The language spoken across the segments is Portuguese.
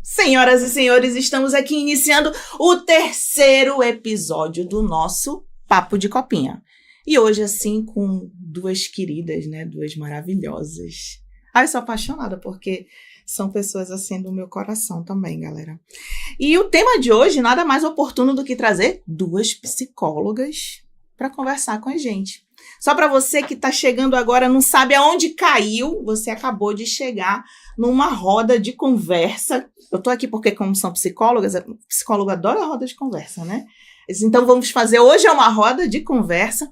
Senhoras e senhores, estamos aqui iniciando o 3º episódio do nosso Papo de Copinha. E hoje, assim, com duas queridas, né? Duas maravilhosas. Eu sou apaixonada porque são pessoas, assim, do meu coração também, galera. E o tema de hoje, nada mais oportuno do que trazer duas psicólogas para conversar com a gente. Só para você que está chegando agora, não sabe aonde caiu, você acabou de chegar numa roda de conversa. Eu estou aqui porque, como são psicólogas, psicólogo adora roda de conversa, né? Então, vamos fazer hoje uma roda de conversa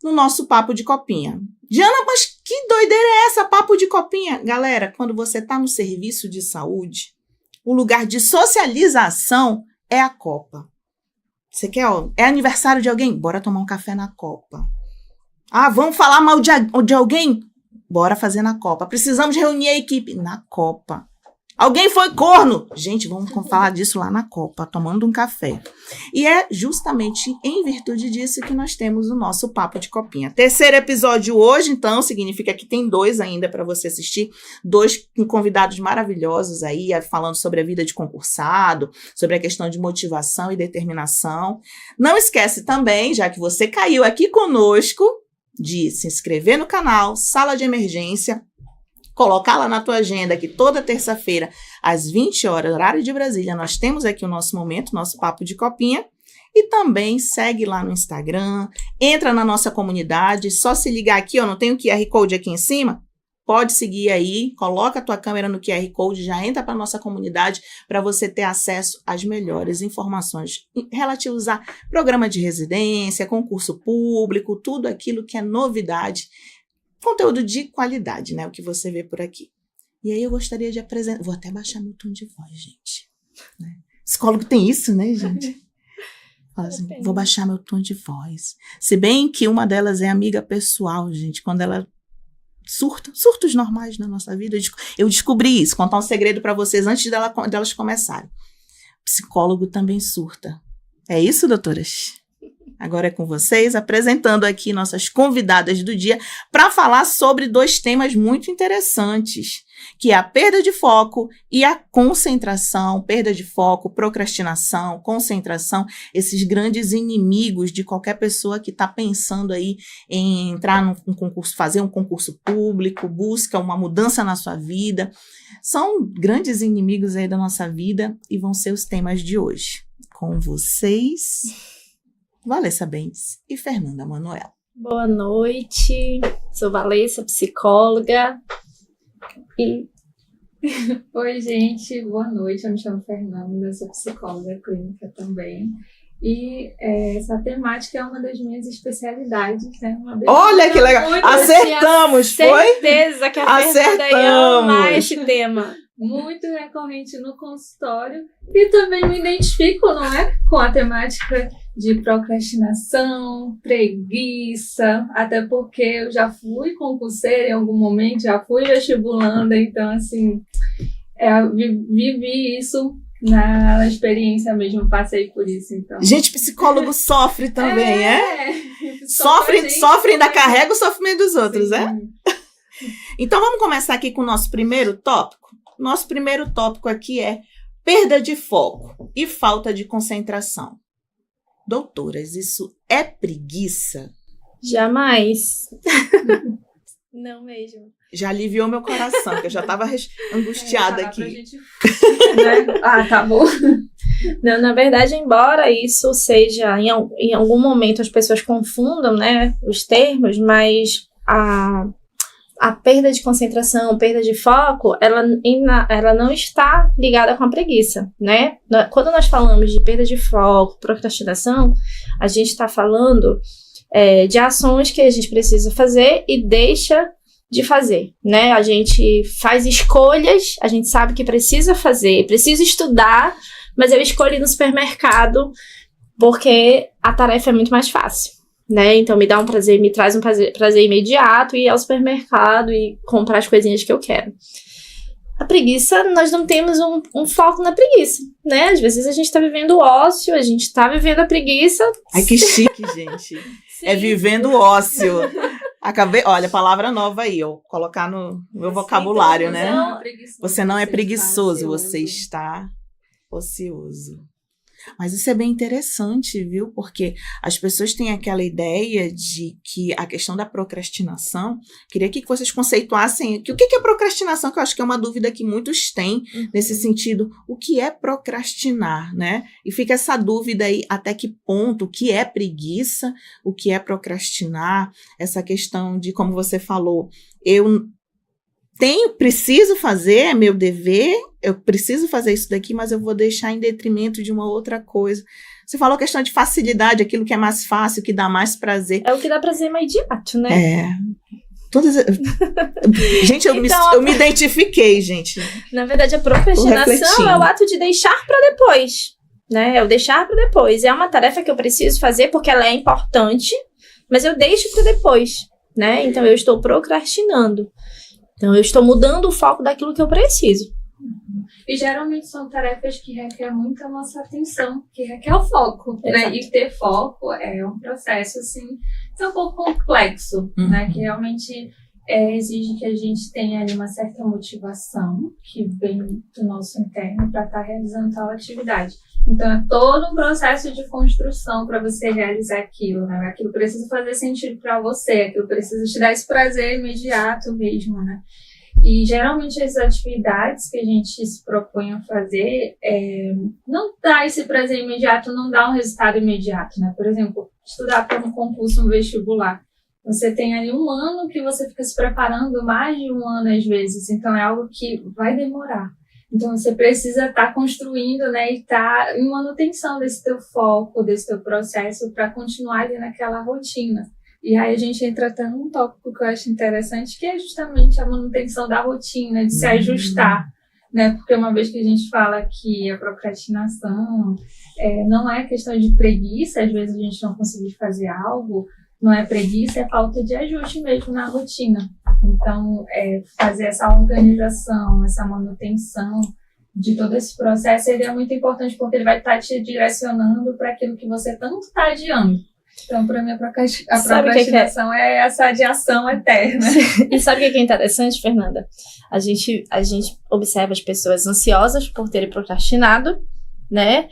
no nosso Papo de Copinha. Diana, mas que doideira é essa, Papo de Copinha? Galera, quando você está no serviço de saúde, o lugar de socialização é a copa. Você quer, é aniversário de alguém? Bora tomar um café na copa. Vamos falar mal de alguém? Bora fazer na copa. Precisamos reunir a equipe na copa. Alguém foi corno? Gente, vamos falar disso lá na copa, tomando um café. E é justamente em virtude disso que nós temos o nosso Papo de Copinha. 3º episódio hoje, então, significa que tem 2 ainda para você assistir. 2 convidados maravilhosos aí, falando sobre a vida de concursado, sobre a questão de motivação e determinação. Não esquece também, já que você caiu aqui conosco, de se inscrever no canal, Sala de Emergência, colocar lá na tua agenda que toda terça-feira, às 20 horas, horário de Brasília, nós temos aqui o nosso momento, nosso Papo de Copinha, e também segue lá no Instagram, entra na nossa comunidade, só se ligar aqui, não tem o QR Code aqui em cima? Pode seguir aí, coloca a tua câmera no QR Code, já entra para a nossa comunidade para você ter acesso às melhores informações relativas a programa de residência, concurso público, tudo aquilo que é novidade, conteúdo de qualidade, né? O que você vê por aqui. E aí eu gostaria de apresentar, vou até baixar meu tom de voz, gente. Né? Psicólogo tem isso, né, gente? Fala assim, vou baixar meu tom de voz. Se bem que uma delas é amiga pessoal, gente, quando ela surtos normais na nossa vida. Eu descobri isso, contar um segredo para vocês antes delas começarem. Psicólogo também surta. É isso, doutoras? Agora é com vocês, apresentando aqui nossas convidadas do dia para falar sobre 2 temas muito interessantes, que é a perda de foco e a concentração. Perda de foco, procrastinação, concentração, esses grandes inimigos de qualquer pessoa que está pensando aí em entrar num concurso, fazer um concurso público, busca uma mudança na sua vida. São grandes inimigos aí da nossa vida e vão ser os temas de hoje. Com vocês, Valessa Bentes e Fernanda Manoel. Boa noite, sou Valessa, psicóloga. Oi, gente, boa noite, eu me chamo Fernanda, eu sou psicóloga clínica também. E essa temática é uma das minhas especialidades, né? Olha que legal! Acertamos, foi? Certeza que a Fernanda ia amar esse tema. Muito recorrente no consultório. E também me identifico, não é? Com a temática de procrastinação, preguiça, até porque eu já fui concurseira em algum momento, já fui vestibulanda, então, assim, vivi isso na experiência mesmo, passei por isso, então. Gente, psicólogo sofre também, Sofre, ainda carrega o sofrimento dos outros, sim. Então, vamos começar aqui com o nosso primeiro tópico. Nosso primeiro tópico aqui é perda de foco e falta de concentração. Doutoras, isso é preguiça? Jamais. Não mesmo. Já aliviou meu coração, que eu já estava angustiada aqui. Gente... tá bom. Não, na verdade, embora isso seja, em algum momento as pessoas confundam, né, os termos, mas a perda de concentração, perda de foco, ela não está ligada com a preguiça, né? Quando nós falamos de perda de foco, procrastinação, a gente está falando de ações que a gente precisa fazer e deixa de fazer, né? A gente faz escolhas, a gente sabe que precisa fazer, precisa estudar, mas eu escolho ir no supermercado porque a tarefa é muito mais fácil. Né? Então me traz um prazer imediato ir ao supermercado e comprar as coisinhas que eu quero. a preguiça, nós não temos um foco na preguiça, né? Às vezes a gente tá vivendo o ócio, a gente tá vivendo a preguiça. Ai, que chique, gente. Sim. É vivendo o ócio. Olha, palavra nova aí, ó. Colocar no meu vocabulário, então, né? não, Você não é preguiçoso, você está ocioso. Mas isso é bem interessante, viu? Porque as pessoas têm aquela ideia de que a questão da procrastinação, queria que vocês conceituassem o que é procrastinação, que eu acho que é uma dúvida que muitos têm nesse sentido. O que é procrastinar, né? E fica essa dúvida aí, até que ponto, o que é preguiça, o que é procrastinar, essa questão de, como você falou, preciso fazer, é meu dever, eu preciso fazer isso daqui, mas eu vou deixar em detrimento de uma outra coisa. Você falou a questão de facilidade, aquilo que é mais fácil, que dá mais prazer. É o que dá prazer imediato, né? Gente, eu me identifiquei, gente. Na verdade, a procrastinação é o ato de deixar para depois, né? É o deixar para depois. É uma tarefa que eu preciso fazer porque ela é importante, mas eu deixo para depois, né? Então, eu estou procrastinando. Então, eu estou mudando o foco daquilo que eu preciso. E geralmente são tarefas que requerem muito a nossa atenção, que requer o foco, né? E ter foco é um processo, assim, é um pouco complexo, né? Que realmente exige que a gente tenha ali uma certa motivação que vem do nosso interno para estar realizando tal atividade. Então, é todo um processo de construção para você realizar aquilo, né? Aquilo precisa fazer sentido para você, aquilo precisa te dar esse prazer imediato mesmo, né? E, geralmente, as atividades que a gente se propõe a fazer não dá esse prazer imediato, não dá um resultado imediato, né? Por exemplo, estudar para um concurso, um vestibular. Você tem ali 1 ano que você fica se preparando, mais de 1 ano às vezes, então é algo que vai demorar. Então, você precisa estar construindo, né, e estar em manutenção desse teu foco, desse teu processo, para continuar ali naquela rotina. E aí a gente entra até num tópico que eu acho interessante, que é justamente a manutenção da rotina, de se ajustar, né? Porque uma vez que a gente fala que a procrastinação não é questão de preguiça, às vezes a gente não conseguir fazer algo, não é preguiça, é falta de ajuste mesmo na rotina. Então, fazer essa organização, essa manutenção de todo esse processo, ele é muito importante porque ele vai estar te direcionando para aquilo que você tanto está adiando. Então, para mim, a procrastinação é essa adiação eterna. E sabe o que é interessante, Fernanda? A gente observa as pessoas ansiosas por terem procrastinado, né?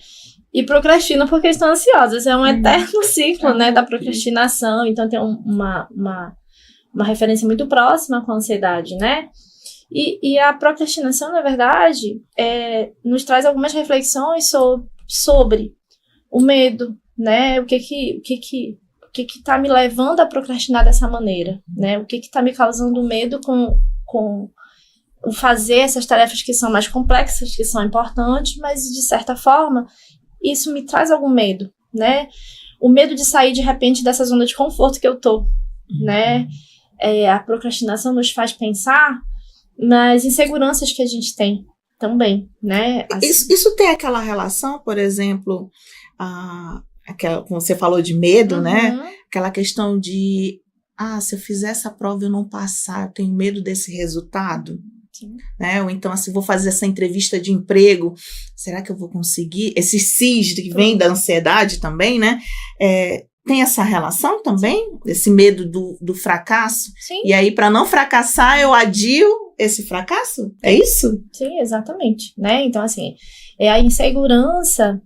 E procrastinam porque estão ansiosas. É um eterno ciclo, né, da procrastinação. Então, tem uma referência muito próxima com a ansiedade, né? E a procrastinação, na verdade, nos traz algumas reflexões sobre o medo, né? O que tá me levando a procrastinar dessa maneira, né? O que tá me causando medo com o fazer essas tarefas que são mais complexas, que são importantes, mas, de certa forma, isso me traz algum medo, né? O medo de sair, de repente, dessa zona de conforto que eu tô, né? A procrastinação nos faz pensar nas inseguranças que a gente tem também, né? Isso tem aquela relação, por exemplo, como você falou de medo, né? Aquela questão de, se eu fizer essa prova e eu não passar, eu tenho medo desse resultado. Sim. Né? Ou então, assim, vou fazer essa entrevista de emprego, será que eu vou conseguir? Esse cis que vem da ansiedade também, né? Tem essa relação também? Esse medo do fracasso? Sim. E aí, para não fracassar, eu adio esse fracasso? É isso? Sim, exatamente. Né? Então, assim, é a insegurança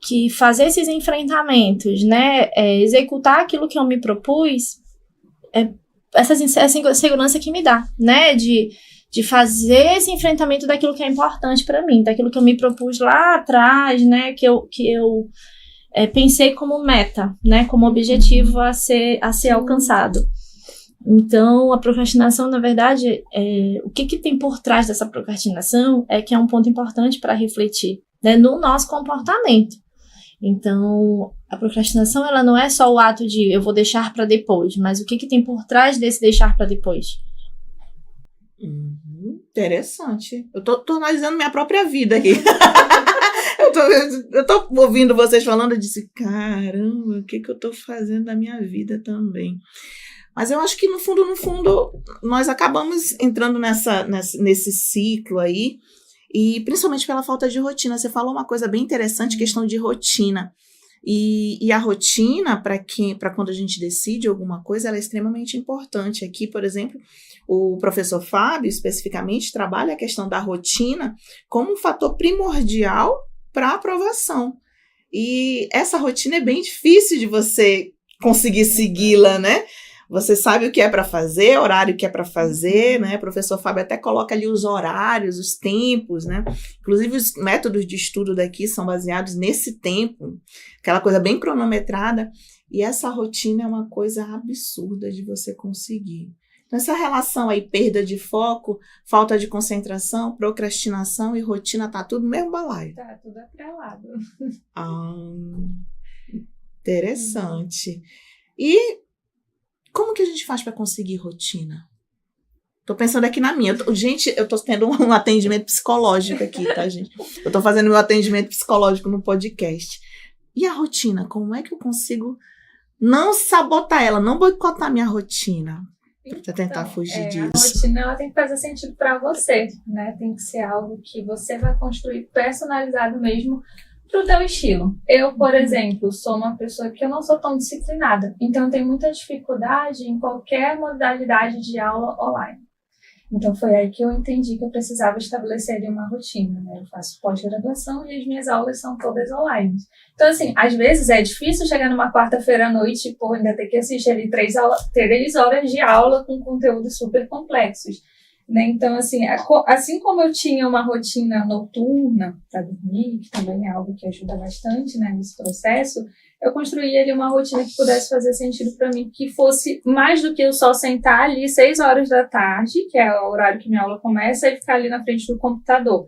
que fazer esses enfrentamentos, né? Executar aquilo que eu me propus, essa insegurança que me dá, né? De fazer esse enfrentamento daquilo que é importante para mim, daquilo que eu me propus lá atrás, né? Que eu pensei como meta, né? Como objetivo a ser alcançado. Então, a procrastinação, na verdade, o que tem por trás dessa procrastinação que é um ponto importante para refletir, né? No nosso comportamento. Então, a procrastinação, ela não é só o ato de eu vou deixar para depois, mas o que tem por trás desse deixar para depois? Interessante. Eu tô analisando minha própria vida aqui. eu tô ouvindo vocês falando, eu disse, caramba, o que eu tô fazendo da minha vida também? Mas eu acho que, no fundo, nós acabamos entrando nesse ciclo aí, e principalmente pela falta de rotina. Você falou uma coisa bem interessante, questão de rotina. E a rotina, para quando a gente decide alguma coisa, ela é extremamente importante. Aqui, por exemplo, o professor Fábio, especificamente, trabalha a questão da rotina como um fator primordial para a aprovação. E essa rotina é bem difícil de você conseguir segui-la, né? Você sabe o que é para fazer, horário que é para fazer, né? O professor Fábio até coloca ali os horários, os tempos, né? Inclusive, os métodos de estudo daqui são baseados nesse tempo, aquela coisa bem cronometrada. E essa rotina é uma coisa absurda de você conseguir. Então, essa relação aí, perda de foco, falta de concentração, procrastinação e rotina, tá tudo no mesmo balaio. Tá tudo atrelado. Interessante. E como que a gente faz para conseguir rotina? Tô pensando aqui na minha. Gente, eu tô tendo um atendimento psicológico aqui, tá, gente? Eu tô fazendo meu atendimento psicológico no podcast. E a rotina? Como é que eu consigo não sabotar ela, não boicotar minha rotina? Pra tentar fugir disso. A rotina, ela tem que fazer sentido para você, né? Tem que ser algo que você vai construir personalizado mesmo pro teu estilo. Eu, por exemplo, sou uma pessoa que eu não sou tão disciplinada, então eu tenho muita dificuldade em qualquer modalidade de aula online. Então foi aí que eu entendi que eu precisava estabelecer ali uma rotina, né? Eu faço pós-graduação e as minhas aulas são todas online. Então, assim, às vezes é difícil chegar numa quarta-feira à noite e, ainda ter que assistir ali 3 horas de aula com conteúdos super complexos. Né? Então, assim como eu tinha uma rotina noturna para dormir, que também é algo que ajuda bastante, né, nesse processo, eu construí ali uma rotina que pudesse fazer sentido para mim, que fosse mais do que eu só sentar ali 6 horas da tarde, que é o horário que minha aula começa, e ficar ali na frente do computador.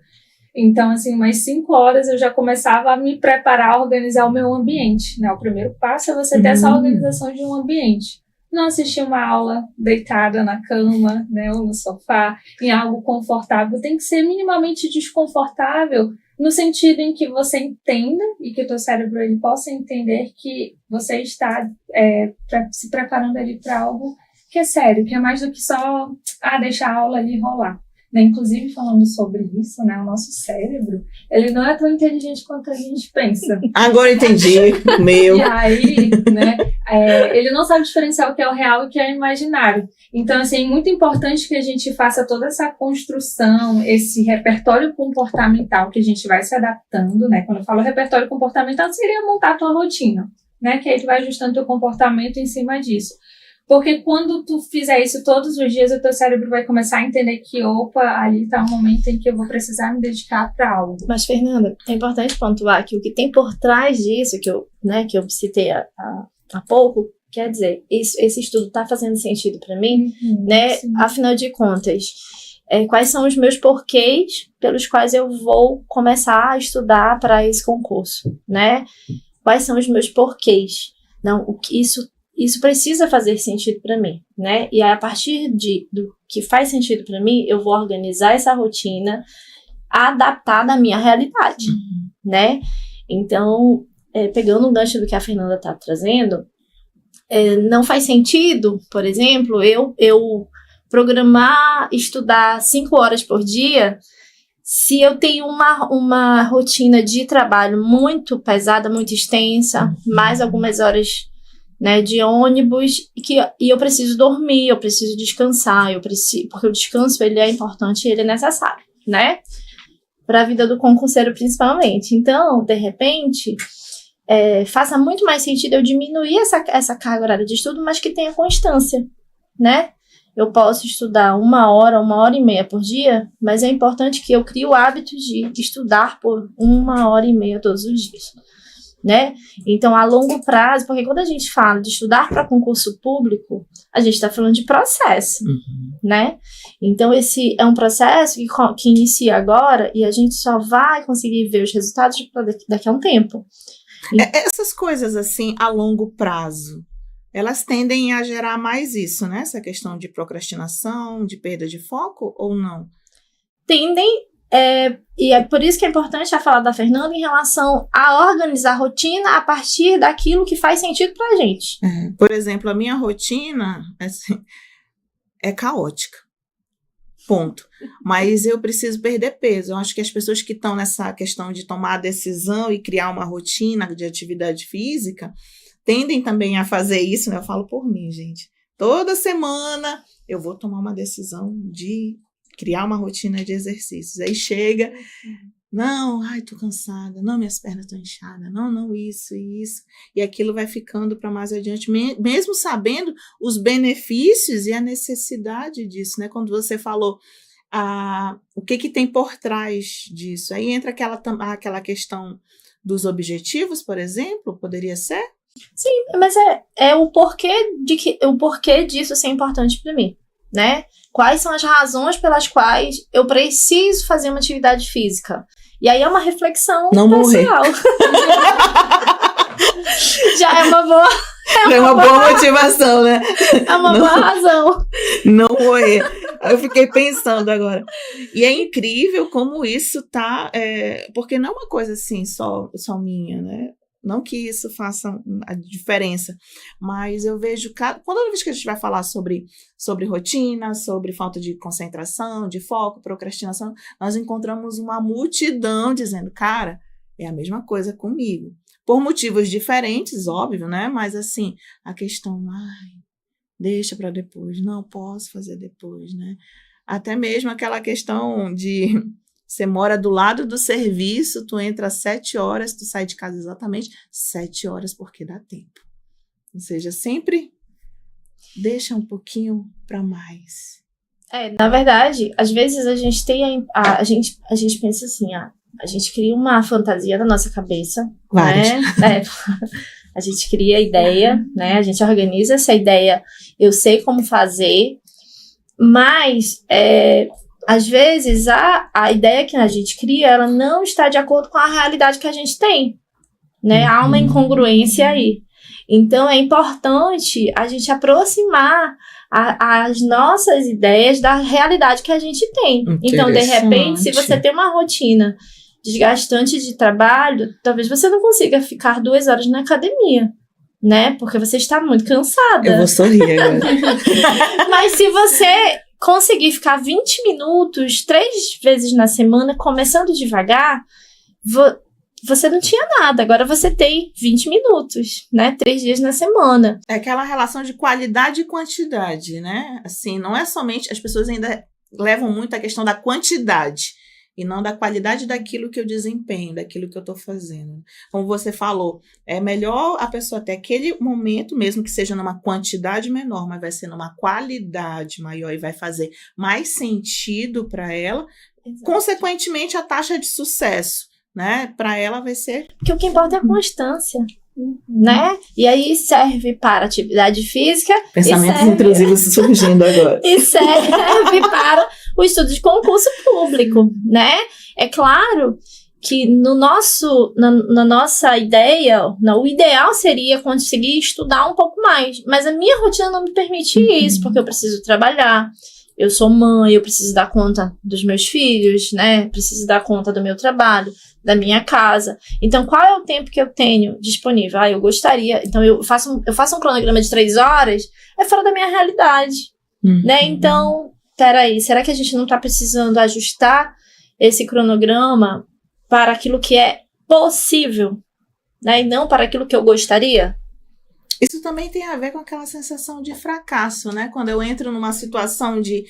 Então, umas 5 horas eu já começava a me preparar, a organizar o meu ambiente. Né? O primeiro passo é você ter essa organização de um ambiente. Não assistir uma aula deitada na cama, né, ou no sofá, em algo confortável. Tem que ser minimamente desconfortável, no sentido em que você entenda e que o teu cérebro ele possa entender que você está se preparando ali para algo que é sério, que é mais do que só deixar a aula ali rolar. Né? Inclusive, falando sobre isso, né, o nosso cérebro, ele não é tão inteligente quanto a gente pensa. Agora entendi, meu. E aí, né, ele não sabe diferenciar o que é o real e o que é o imaginário. Então, é muito importante que a gente faça toda essa construção, esse repertório comportamental que a gente vai se adaptando, né? Quando eu falo repertório comportamental, seria montar a tua rotina, né? Que aí tu vai ajustando teu comportamento em cima disso. Porque quando tu fizer isso todos os dias, o teu cérebro vai começar a entender que, ali está um momento em que eu vou precisar me dedicar para algo. Mas, Fernanda, é importante pontuar que o que tem por trás disso, que eu citei há pouco, quer dizer, esse estudo está fazendo sentido para mim, né? Sim. Afinal de contas, quais são os meus porquês pelos quais eu vou começar a estudar para esse concurso, né? Quais são os meus porquês? Não, isso precisa fazer sentido para mim, né? E a partir do que faz sentido para mim, eu vou organizar essa rotina adaptada à minha realidade, né? Então, pegando o gancho do que a Fernanda está trazendo, não faz sentido, por exemplo, eu programar estudar 5 horas por dia se eu tenho uma rotina de trabalho muito pesada, muito extensa, mais algumas horas, né, de ônibus, e eu preciso dormir, eu preciso descansar, porque o descanso ele é importante e ele é necessário, né, para a vida do concurseiro principalmente. Então, de repente, faça muito mais sentido eu diminuir essa carga horária de estudo, mas que tenha constância, né? Eu posso estudar 1 hora, 1h30 por dia, mas é importante que eu crie o hábito de estudar por 1h30 todos os dias, né? Então, a longo prazo, porque quando a gente fala de estudar para concurso público, a gente está falando de processo, né? Então, esse é um processo que inicia agora e a gente só vai conseguir ver os resultados daqui a um tempo. Essas coisas, assim, a longo prazo, elas tendem a gerar mais isso, né? Essa questão de procrastinação, de perda de foco, ou não? Tendem, E é por isso que é importante a fala da Fernanda em relação a organizar a rotina a partir daquilo que faz sentido pra gente. Por exemplo, a minha rotina assim, é caótica. Ponto. Mas eu preciso perder peso. Eu acho que as pessoas que estão nessa questão de tomar a decisão e criar uma rotina de atividade física tendem também a fazer isso, né? Eu falo por mim, gente. Toda semana eu vou tomar uma decisão de criar uma rotina de exercícios. Aí chega, não, ai, tô cansada, não, minhas pernas estão inchadas, não, isso e isso. E aquilo vai ficando para mais adiante, mesmo sabendo os benefícios e a necessidade disso, né? Quando você falou o que tem por trás disso. Aí entra aquela questão dos objetivos, por exemplo, poderia ser? Sim, mas é o porquê disso ser importante para mim, né? Quais são as razões pelas quais eu preciso fazer uma atividade física? E aí é uma reflexão não pessoal. Já é uma boa... É uma boa motivação, né? É uma boa razão. Não morrer. Eu fiquei pensando agora. E é incrível como isso tá... porque não é uma coisa assim só minha, né? Não que isso faça a diferença, mas eu vejo, toda vez que a gente vai falar sobre rotina, sobre falta de concentração, de foco, procrastinação, nós encontramos uma multidão dizendo, cara, é a mesma coisa comigo. Por motivos diferentes, óbvio, né? Mas assim, a questão, deixa para depois, não posso fazer depois, né? Até mesmo aquela questão de... Você mora do lado do serviço, tu entra às 7 horas, tu sai de casa exatamente 7 horas porque dá tempo. Ou seja, sempre deixa um pouquinho para mais. Na verdade, às vezes a gente tem a gente pensa assim, a gente cria uma fantasia na nossa cabeça, né? A gente cria a ideia, né? A gente organiza essa ideia, eu sei como fazer, mas às vezes, a ideia que a gente cria, ela não está de acordo com a realidade que a gente tem, né? Há uma incongruência aí. Então, é importante a gente aproximar as nossas ideias da realidade que a gente tem. Então, de repente, se você tem uma rotina desgastante de trabalho, talvez você não consiga ficar 2 horas na academia, né? Porque você está muito cansada. Eu vou sorrir agora. Mas se você... conseguir ficar 20 minutos, 3 vezes na semana, começando devagar, você não tinha nada. Agora você tem 20 minutos, né? 3 dias na semana. É aquela relação de qualidade e quantidade, né? Assim, não é somente... As pessoas ainda levam muito a questão da quantidade e não da qualidade daquilo que eu desempenho, daquilo que eu estou fazendo. Como você falou, é melhor a pessoa ter aquele momento, mesmo que seja numa quantidade menor, mas vai ser numa qualidade maior e vai fazer mais sentido para ela. Exato. Consequentemente, a taxa de sucesso, né, para ela vai ser... Porque o que importa é a constância, né? E aí serve para atividade física. Pensamentos intrusivos surgindo agora. E serve para o estudo de concurso público, né? É claro que na nossa ideia, o ideal seria conseguir estudar um pouco mais, mas a minha rotina não me permite isso, porque eu preciso trabalhar, eu sou mãe, eu preciso dar conta dos meus filhos, né? Preciso dar conta do meu trabalho, da minha casa. Então, qual é o tempo que eu tenho disponível? Eu gostaria... Então, eu faço um cronograma de 3 horas, é fora da minha realidade, né? Então, peraí, será que a gente não está precisando ajustar esse cronograma para aquilo que é possível, né? E não para aquilo que eu gostaria? Isso também tem a ver com aquela sensação de fracasso, né? Quando eu entro numa situação de,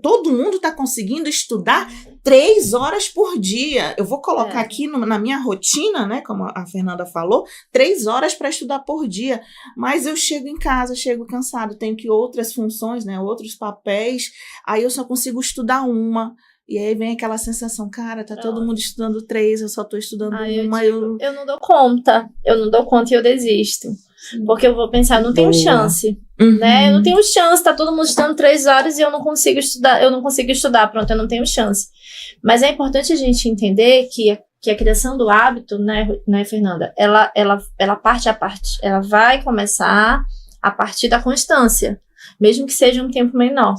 todo mundo está conseguindo estudar 3 horas por dia. Eu vou colocar aqui na minha rotina, né? Como a Fernanda falou, 3 horas para estudar por dia. Mas eu chego em casa, chego cansado, tenho que outras funções, né? Outros papéis. Aí eu só consigo estudar uma. E aí vem aquela sensação, cara, tá todo mundo estudando 3, eu só tô estudando uma. Eu não dou conta e eu desisto. Porque eu vou pensar, eu não tenho chance, né? Eu não tenho chance, tá todo mundo estudando 3 horas e eu não consigo estudar, pronto, eu não tenho chance. Mas é importante a gente entender que a criação do hábito, né, Fernanda, ela vai começar a partir da constância, mesmo que seja um tempo menor.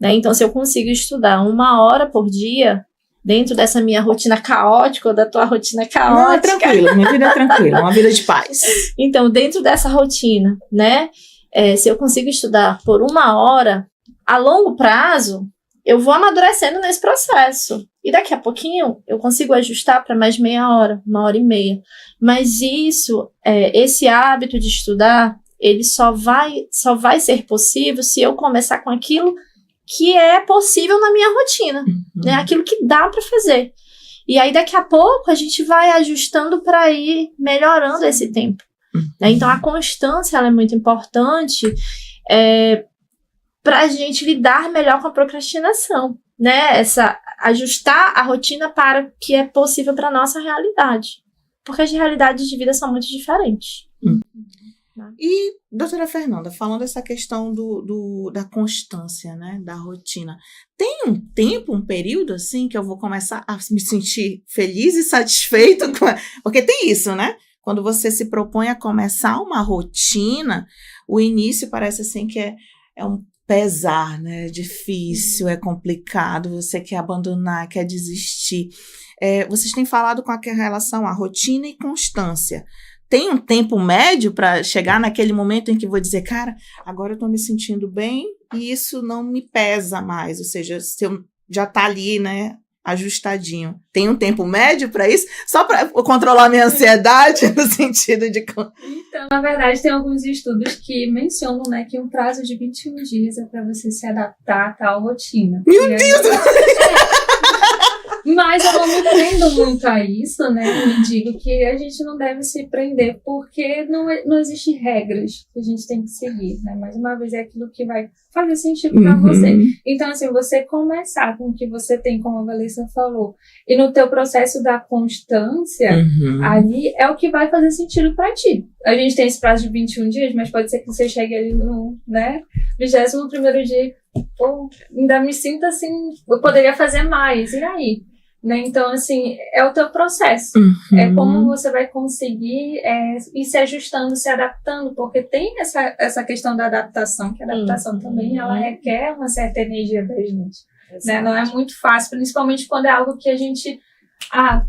Né? Então, se eu consigo estudar 1 hora por dia, dentro dessa minha rotina caótica ou da tua rotina caótica. Não, é tranquilo, minha vida é tranquila, uma vida de paz. Então, dentro dessa rotina, né, se eu consigo estudar por 1 hora, a longo prazo, eu vou amadurecendo nesse processo. E daqui a pouquinho, eu consigo ajustar para mais meia hora, 1h30. Mas esse hábito de estudar, ele só vai ser possível se eu começar com aquilo que é possível na minha rotina, né? Aquilo que dá para fazer. E aí, daqui a pouco, a gente vai ajustando para ir melhorando esse tempo. Né? Então, a constância ela é muito importante para a gente lidar melhor com a procrastinação, né? Ajustar a rotina para o que é possível para a nossa realidade. Porque as realidades de vida são muito diferentes. E, doutora Fernanda, falando dessa questão da constância, né, da rotina, tem um tempo, um período, assim, que eu vou começar a me sentir feliz e satisfeito? Porque tem isso, né? Quando você se propõe a começar uma rotina, o início parece, assim, que é um pesar, né? É difícil, é complicado, você quer abandonar, quer desistir. Vocês têm falado com a relação à rotina e constância. Tem um tempo médio para chegar naquele momento em que vou dizer, cara, agora eu estou me sentindo bem e isso não me pesa mais. Ou seja, se eu já está ali, né, ajustadinho. Tem um tempo médio para isso? Só para controlar minha ansiedade no sentido de... Então, na verdade, tem alguns estudos que mencionam, né, que um prazo de 21 dias é para você se adaptar a tal rotina. Meu Deus! Mas eu não me prendo muito a isso, né? Eu digo que a gente não deve se prender porque não existem regras que a gente tem que seguir, né? Mais uma vez, é aquilo que vai fazer sentido para você. Então, assim, você começar com o que você tem, como a Valessa falou, e no teu processo da constância, ali é o que vai fazer sentido para ti. A gente tem esse prazo de 21 dias, mas pode ser que você chegue ali no, né, 21º dia, pô, ainda me sinto assim, eu poderia fazer mais, e aí? Né? Então, assim, é o teu processo. É como você vai conseguir ir se ajustando, se adaptando, porque tem essa questão da adaptação, que a adaptação também ela requer uma certa energia da gente. Né? Não é muito fácil, principalmente quando é algo que a gente,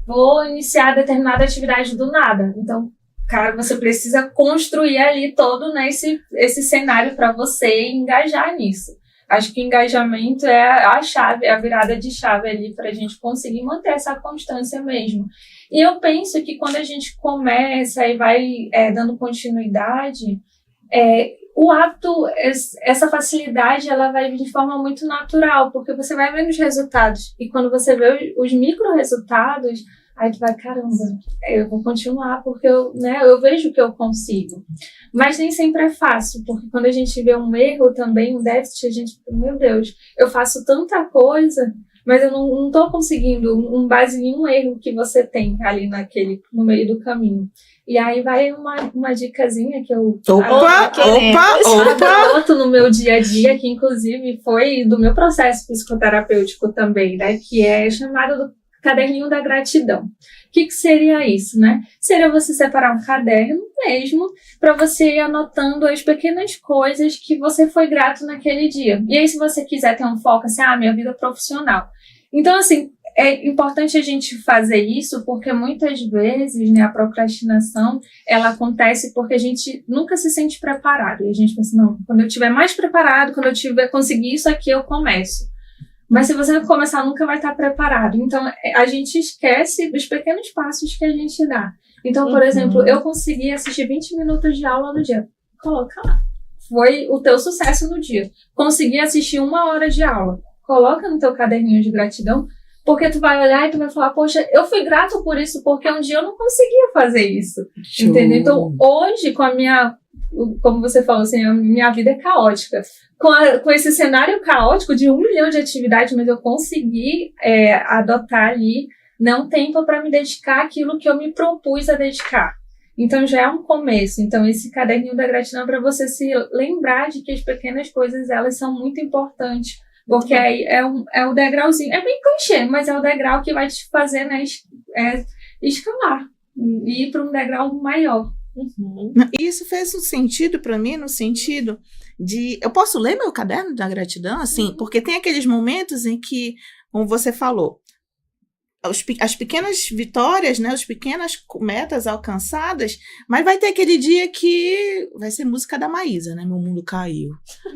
vou iniciar determinada atividade do nada. Então, cara, você precisa construir ali todo, né, esse cenário para você engajar nisso. Acho que engajamento é a chave, a virada de chave ali para a gente conseguir manter essa constância mesmo. E eu penso que quando a gente começa e vai dando continuidade, o hábito, essa facilidade, ela vai vir de forma muito natural, porque você vai vendo os resultados. E quando você vê os micro-resultados, aí tu vai, caramba, eu vou continuar, porque eu vejo que eu consigo. Mas nem sempre é fácil, porque quando a gente vê um erro também, um déficit, a gente, meu Deus, eu faço tanta coisa, mas eu não estou conseguindo, com base em um erro que você tem ali no meio do caminho. E aí vai uma dicasinha que eu adoto no meu dia a dia, que inclusive foi do meu processo psicoterapêutico também, né, que é chamado do caderninho da gratidão. O que seria isso, né? Seria você separar um caderno mesmo para você ir anotando as pequenas coisas que você foi grato naquele dia. E aí, se você quiser ter um foco assim, minha vida profissional. Então, assim, é importante a gente fazer isso porque muitas vezes, né, a procrastinação, ela acontece porque a gente nunca se sente preparado. E a gente pensa, não, quando eu estiver mais preparado, quando eu conseguir isso aqui, eu começo. Mas se você não começar, nunca vai estar preparado. Então, a gente esquece dos pequenos passos que a gente dá. Então, por exemplo, eu consegui assistir 20 minutos de aula no dia. Coloca lá. Foi o teu sucesso no dia. Consegui assistir 1 hora de aula. Coloca no teu caderninho de gratidão, porque tu vai olhar e tu vai falar, poxa, eu fui grato por isso, porque um dia eu não conseguia fazer isso. Entendeu? Então, hoje, como você falou, assim, a minha vida é caótica. Com esse cenário caótico de 1 milhão de atividades, mas eu consegui adotar ali, um tempo para me dedicar àquilo que eu me propus a dedicar. Então já é um começo. Então esse caderninho da gratidão é para você se lembrar de que as pequenas coisas, elas são muito importantes, porque aí é o degrauzinho, é bem clichê, mas é o degrau que vai te fazer, né, escalar e ir para um degrau maior. Isso fez um sentido para mim, no sentido de... Eu posso ler meu caderno da gratidão, assim? Porque tem aqueles momentos em que, como você falou, as pequenas vitórias, né? As pequenas metas alcançadas, mas vai ter aquele dia que vai ser música da Maísa, né? Meu mundo caiu,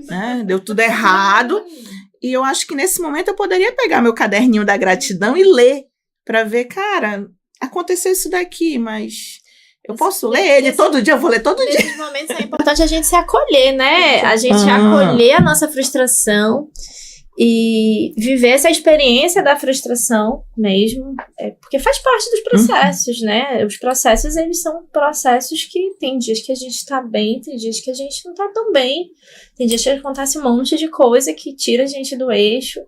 né? Deu tudo errado. E eu acho que nesse momento eu poderia pegar meu caderninho da gratidão e ler, para ver, cara, aconteceu isso daqui, mas eu posso ler ele todo dia, eu vou ler todo dia. Nesses momentos é importante a gente se acolher, né? A gente acolher a nossa frustração e viver essa experiência da frustração mesmo, porque faz parte dos processos, né? Os processos, eles são processos que tem dias que a gente tá bem, tem dias que a gente não tá tão bem, tem dias que acontece um monte de coisa que tira a gente do eixo,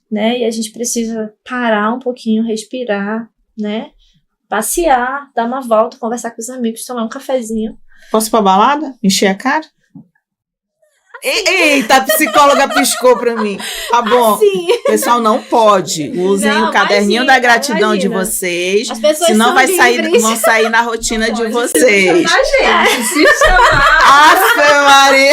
né? E a gente precisa parar um pouquinho, respirar, né? Passear, dar uma volta, conversar com os amigos, tomar um cafezinho. Posso ir pra balada? Encher a cara? Eita, a psicóloga piscou pra mim. Tá bom. Assim. Pessoal, não pode. Usem o caderninho da gratidão de vocês. As pessoas senão são vão sair na rotina de vocês. Se chamar. Ave Maria.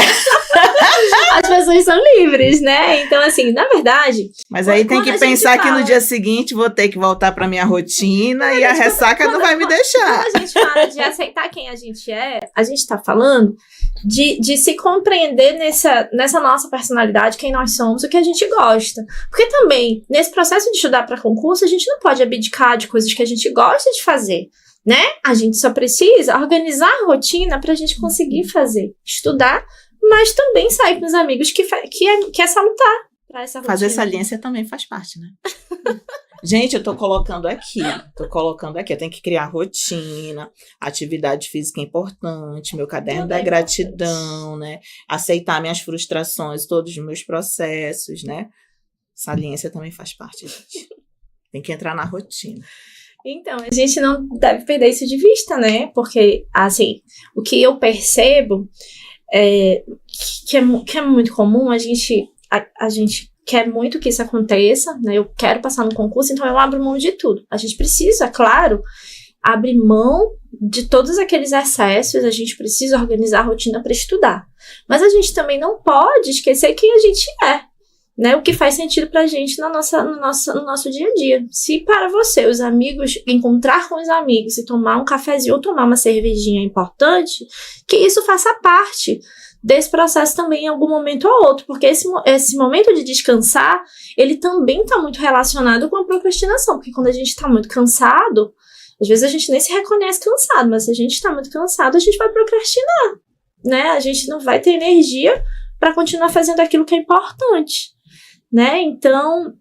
As pessoas são livres, né? Então, assim, na verdade... Mas aí tem que pensar que no dia seguinte vou ter que voltar pra minha rotina e a ressaca não vai me deixar. Quando a gente fala de aceitar quem a gente tá falando de se compreender nessa nossa personalidade, quem nós somos, o que a gente gosta. Porque também, nesse processo de estudar para concurso, a gente não pode abdicar de coisas que a gente gosta de fazer, né? A gente só precisa organizar a rotina pra gente conseguir fazer. Estudar, mas também sair com os amigos que é salutar pra essa rotina. Fazer saliência também faz parte, né? Gente, eu tô colocando aqui. Eu tenho que criar rotina, atividade física é importante, meu caderno da gratidão, né? Aceitar minhas frustrações, todos os meus processos, né? Saliência também faz parte, gente. Tem que entrar na rotina. Então, a gente não deve perder isso de vista, né? Porque, assim, o que eu percebo que é muito comum, a gente quer muito que isso aconteça, né? Eu quero passar no concurso, então eu abro mão de tudo. A gente precisa, claro, abrir mão de todos aqueles excessos, a gente precisa organizar a rotina para estudar. Mas a gente também não pode esquecer quem a gente é, né? O que faz sentido pra gente no nosso dia a dia. Se para você, os amigos, encontrar com os amigos e tomar um cafezinho ou tomar uma cervejinha é importante, que isso faça parte desse processo também em algum momento ou outro, porque esse momento de descansar, ele também está muito relacionado com a procrastinação, porque quando a gente está muito cansado, às vezes a gente nem se reconhece cansado, mas se a gente está muito cansado, a gente vai procrastinar, né? A gente não vai ter energia para continuar fazendo aquilo que é importante, né? Então,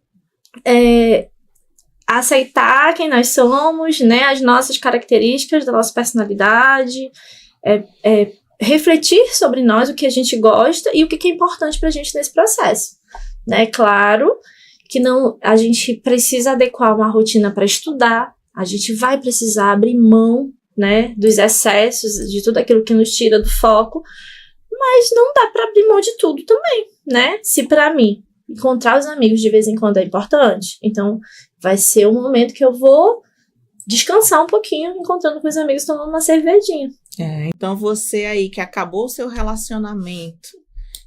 aceitar quem nós somos, né? As nossas características da nossa personalidade, refletir sobre nós, o que a gente gosta e o que é importante pra gente nesse processo, né? Claro que a gente precisa adequar uma rotina para estudar, a gente vai precisar abrir mão, né, dos excessos, de tudo aquilo que nos tira do foco, mas não dá para abrir mão de tudo também, né? Se para mim encontrar os amigos de vez em quando é importante, então vai ser o momento que eu vou descansar um pouquinho, encontrando com os amigos, tomando uma cervejinha. Então você aí que acabou o seu relacionamento,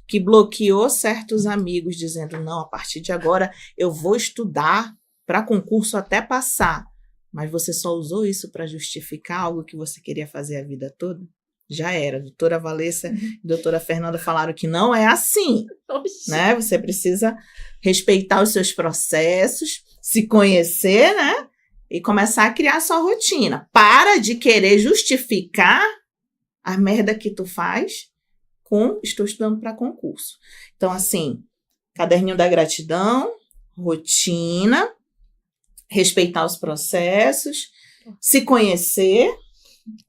que bloqueou certos amigos, dizendo, não, a partir de agora eu vou estudar para concurso até passar, mas você só usou isso para justificar algo que você queria fazer a vida toda? Já era. Doutora Valessa e doutora Fernanda falaram que não é assim, né? Você precisa respeitar os seus processos, se conhecer, né? E começar a criar a sua rotina. Para de querer justificar a merda que tu faz com estou estudando para concurso. Então, assim, caderninho da gratidão, rotina, respeitar os processos, se conhecer.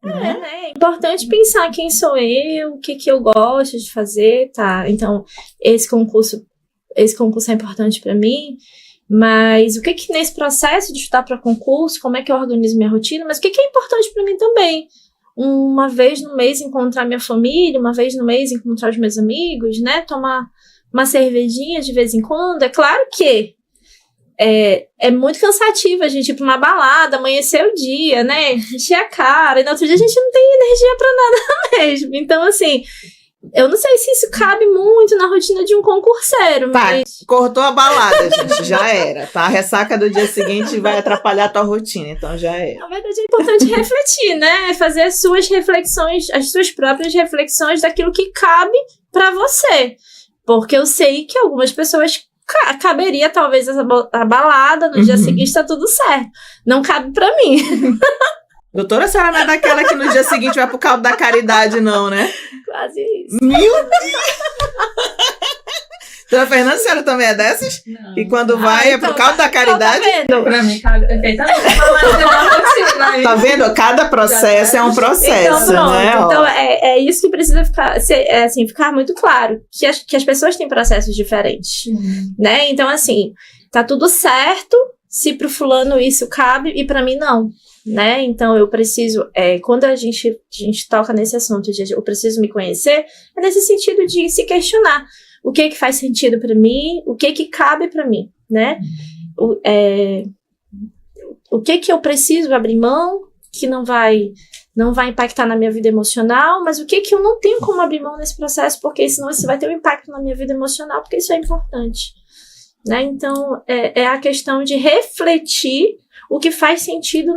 Né? É importante pensar quem sou eu, o que eu gosto de fazer, tá? Então, esse concurso é importante para mim. Mas o que nesse processo de estudar para concurso, como é que eu organizo minha rotina, mas o que é importante para mim também? Uma vez no mês encontrar minha família, uma vez no mês encontrar os meus amigos, né? Tomar uma cervejinha de vez em quando. É claro que é muito cansativo a gente ir para uma balada, amanhecer o dia, né? Encher a cara, e no outro dia a gente não tem energia para nada mesmo. Então, assim, Eu não sei se isso cabe muito na rotina de um concurseiro, Tá, mas... cortou a balada, gente, já era, tá? A ressaca do dia seguinte vai atrapalhar a tua rotina, então já era. Na verdade, é importante refletir, né? Fazer as suas reflexões, as suas próprias reflexões daquilo que cabe pra você. Porque eu sei que algumas pessoas caberia talvez a balada, no dia seguinte tá tudo certo. Não cabe pra mim. Doutora, a senhora não é daquela que no dia seguinte vai pro caldo da caridade, não, né? Quase isso. Meu Deus! Dona Fernanda, a senhora também é dessas? Não. E quando vai é pro caldo da caridade? Tá vendo? Pra mim, cabe perfeitamente. Tá vendo? Cada processo é um processo, Então, pronto. né? Ó. Então, é isso que precisa ficar muito claro. Que as pessoas têm processos diferentes, né? Então, assim, tá tudo certo se pro fulano isso cabe e pra mim não, né? Então, eu preciso... quando a gente toca nesse assunto de eu preciso me conhecer, é nesse sentido de se questionar. O que faz sentido pra mim? O que cabe pra mim, né? O que eu preciso abrir mão que não vai impactar na minha vida emocional, mas o que eu não tenho como abrir mão nesse processo, porque senão isso vai ter um impacto na minha vida emocional, porque isso é importante, né? Então, é a questão de refletir o que faz sentido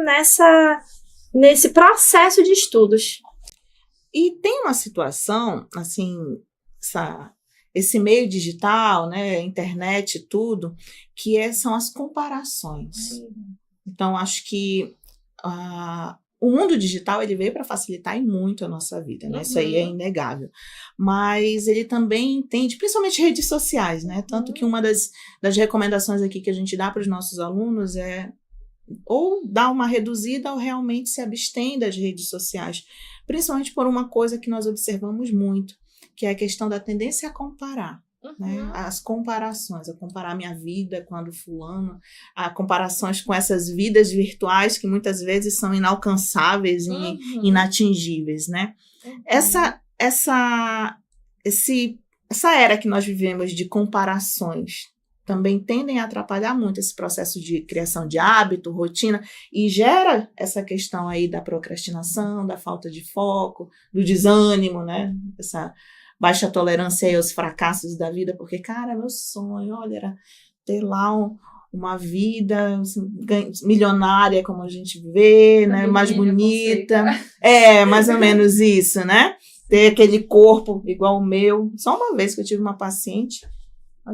nesse processo de estudos. E tem uma situação, assim, esse meio digital, né, internet e tudo, que são as comparações. Então, acho que o mundo digital ele veio para facilitar e muito a nossa vida, né? Isso aí é inegável. Mas ele também entende, principalmente redes sociais, né? Tanto que uma das recomendações aqui que a gente dá para os nossos alunos é ou dar uma reduzida ou realmente se abstém das redes sociais, principalmente por uma coisa que nós observamos muito, que é a questão da tendência a comparar. Né? As comparações, a comparar minha vida com a do fulano, a comparações com essas vidas virtuais que muitas vezes são inalcançáveis e inatingíveis, né? Essa era que nós vivemos de comparações também tendem a atrapalhar muito esse processo de criação de hábito, rotina, e gera essa questão aí da procrastinação, da falta de foco, do desânimo, né? Essa baixa tolerância aí aos fracassos da vida, porque, cara, meu sonho, olha, era ter lá uma vida assim, milionária, como a gente vê, né? Mais bonita. Mais ou menos isso, né? Ter aquele corpo igual o meu. Só uma vez que eu tive uma paciente,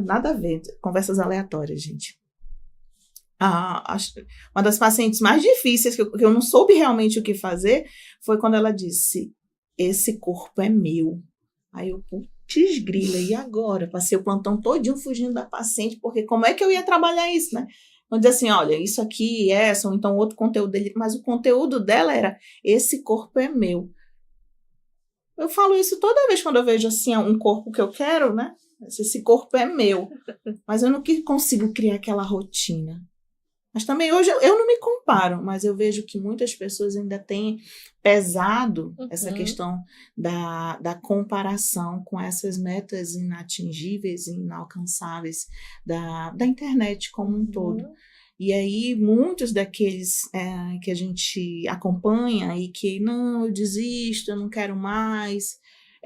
nada a ver, conversas aleatórias, gente. Uma das pacientes mais difíceis, que eu não soube realmente o que fazer, foi quando ela disse, esse corpo é meu. Aí eu, putz grila, e agora? Passei o plantão todinho fugindo da paciente, porque como é que eu ia trabalhar isso, né? Vamos dizer assim, olha, isso aqui ou então outro conteúdo dele, mas o conteúdo dela era, esse corpo é meu. Eu falo isso toda vez quando eu vejo assim, um corpo que eu quero, né? Esse corpo é meu, mas eu não consigo criar aquela rotina. Mas também hoje eu não me comparo, mas eu vejo que muitas pessoas ainda têm pesado essa questão da comparação com essas metas inatingíveis e inalcançáveis da internet como um todo. E aí, muitos daqueles que a gente acompanha e que, não, eu desisto, eu não quero mais,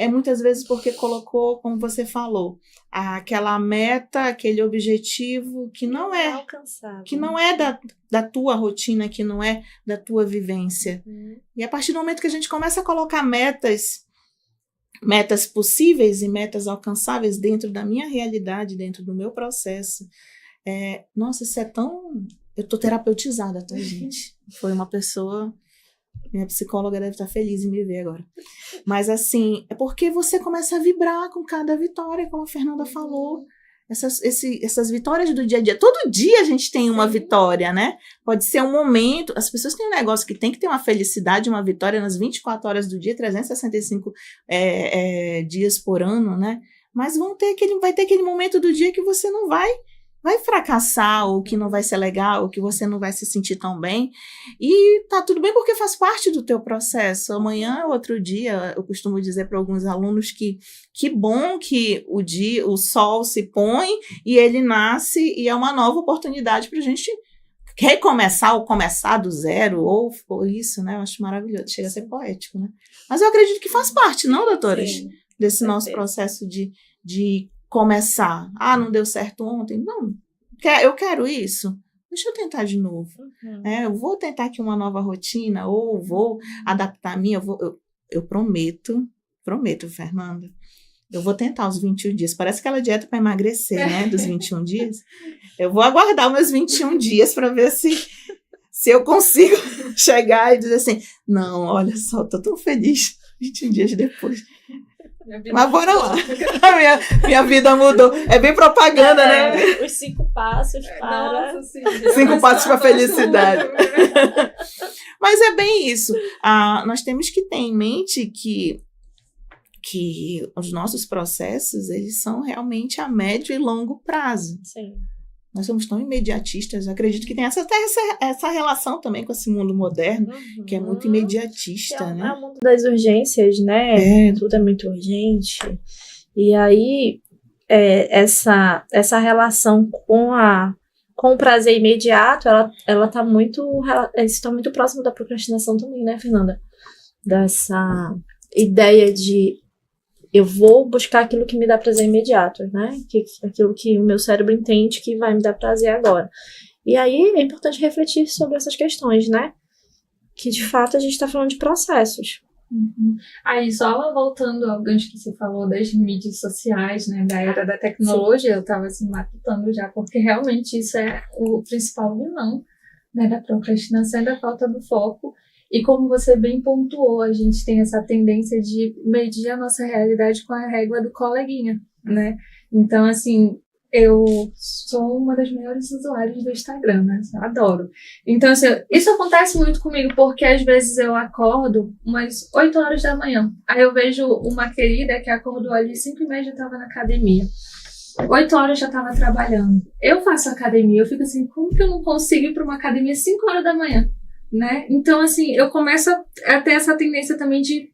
muitas vezes porque colocou, como você falou, aquela meta, aquele objetivo que não é alcançável, que não é da tua rotina, que não é da tua vivência. E a partir do momento que a gente começa a colocar metas possíveis e metas alcançáveis dentro da minha realidade, dentro do meu processo, nossa, isso é tão... Eu tô terapeutizada, tá, gente? Foi uma pessoa... Minha psicóloga deve estar feliz em me ver agora. Mas, assim, é porque você começa a vibrar com cada vitória, como a Fernanda falou. Essas vitórias do dia a dia. Todo dia a gente tem uma vitória, né? Pode ser um momento... As pessoas têm um negócio que tem que ter uma felicidade, uma vitória nas 24 horas do dia, 365 dias por ano, né? Mas vai ter aquele momento do dia que você não vai fracassar, ou que não vai ser legal, ou que você não vai se sentir tão bem. E tá tudo bem porque faz parte do teu processo. Amanhã é outro dia. Eu costumo dizer para alguns alunos que bom que o sol se põe e ele nasce e é uma nova oportunidade para a gente recomeçar ou começar do zero, ou isso, né? Eu acho maravilhoso. Chega a ser poético, né? Mas eu acredito que faz parte, não, doutoras? Sim. desse nosso processo de começar. Ah, não deu certo ontem? Não, eu quero isso. Deixa eu tentar de novo. Eu vou tentar aqui uma nova rotina, ou vou adaptar a minha. Eu prometo, Fernanda, eu vou tentar os 21 dias. Parece aquela dieta para emagrecer, né? Dos 21 dias. Eu vou aguardar os meus 21 dias para ver se eu consigo chegar e dizer assim, não, olha só, tô tão feliz 21 dias depois. Mas bora lá. Minha vida mudou. É bem propaganda, né? Os 5 passos para... Nossa, sim, 5 passos para a felicidade. Mas é bem isso. Nós temos que ter em mente que os nossos processos, eles são realmente a médio e longo prazo. Sim. Nós somos tão imediatistas. Eu acredito que tem essa relação também com esse mundo moderno, que é muito imediatista, né? É o mundo das urgências, né? Tudo é muito urgente. E aí, essa relação com o prazer imediato, ela tá isso tá muito próximo da procrastinação também, né, Fernanda? Dessa ideia de eu vou buscar aquilo que me dá prazer imediato, né? Aquilo que o meu cérebro entende que vai me dar prazer agora. E aí é importante refletir sobre essas questões, né? Que de fato a gente está falando de processos. Aí, só voltando ao gancho que você falou das mídias sociais, né? Da era da tecnologia, eu estava assim matutando já, porque realmente isso é o principal vilão, né? Da procrastinação e da falta do foco. E como você bem pontuou, a gente tem essa tendência de medir a nossa realidade com a régua do coleguinha, né? Então, assim, eu sou uma das maiores usuárias do Instagram, né? Eu adoro. Então, assim, isso acontece muito comigo, porque às vezes eu acordo umas 8 horas da manhã. Aí eu vejo uma querida que acordou ali 5h30, já estava na academia. 8 horas já estava trabalhando. Eu faço academia, eu fico assim, como que eu não consigo ir para uma academia 5 horas da manhã? Né? Então, assim, eu começo a ter essa tendência também de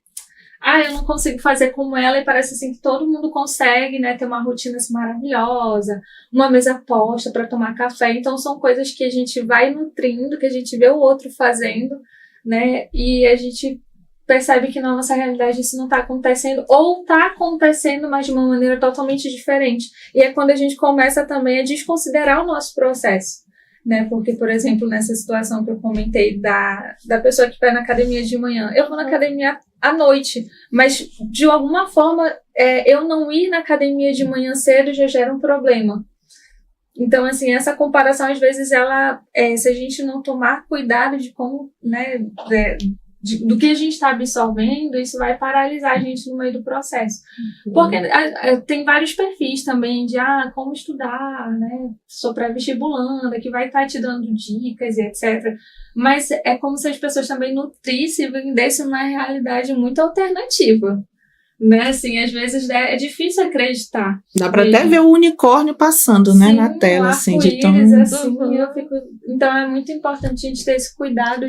eu não consigo fazer como ela, e parece assim que todo mundo consegue, né, ter uma rotina assim, maravilhosa, uma mesa posta para tomar café. Então são coisas que a gente vai nutrindo, que a gente vê o outro fazendo, né, e a gente percebe que na nossa realidade isso não está acontecendo, ou está acontecendo, mas de uma maneira totalmente diferente. E é quando a gente começa também a desconsiderar o nosso processo. Né? Porque, por exemplo, nessa situação que eu comentei da pessoa que vai na academia de manhã, eu vou na academia à noite, mas de alguma forma eu não ir na academia de manhã cedo já gera um problema. Então, assim, essa comparação, às vezes, ela, se a gente não tomar cuidado de como, né, do que a gente está absorvendo, isso vai paralisar a gente no meio do processo. Porque tem vários perfis também de como estudar, né? Sou pré-vestibulanda, que vai estar te dando dicas e etc. Mas é como se as pessoas também nutrissem e vendessem uma realidade muito alternativa. Né? Assim, às vezes é difícil acreditar. Dá para até ver o unicórnio passando, né, na tela, assim, de tão... assim, eu fico... Então é muito importante a gente ter esse cuidado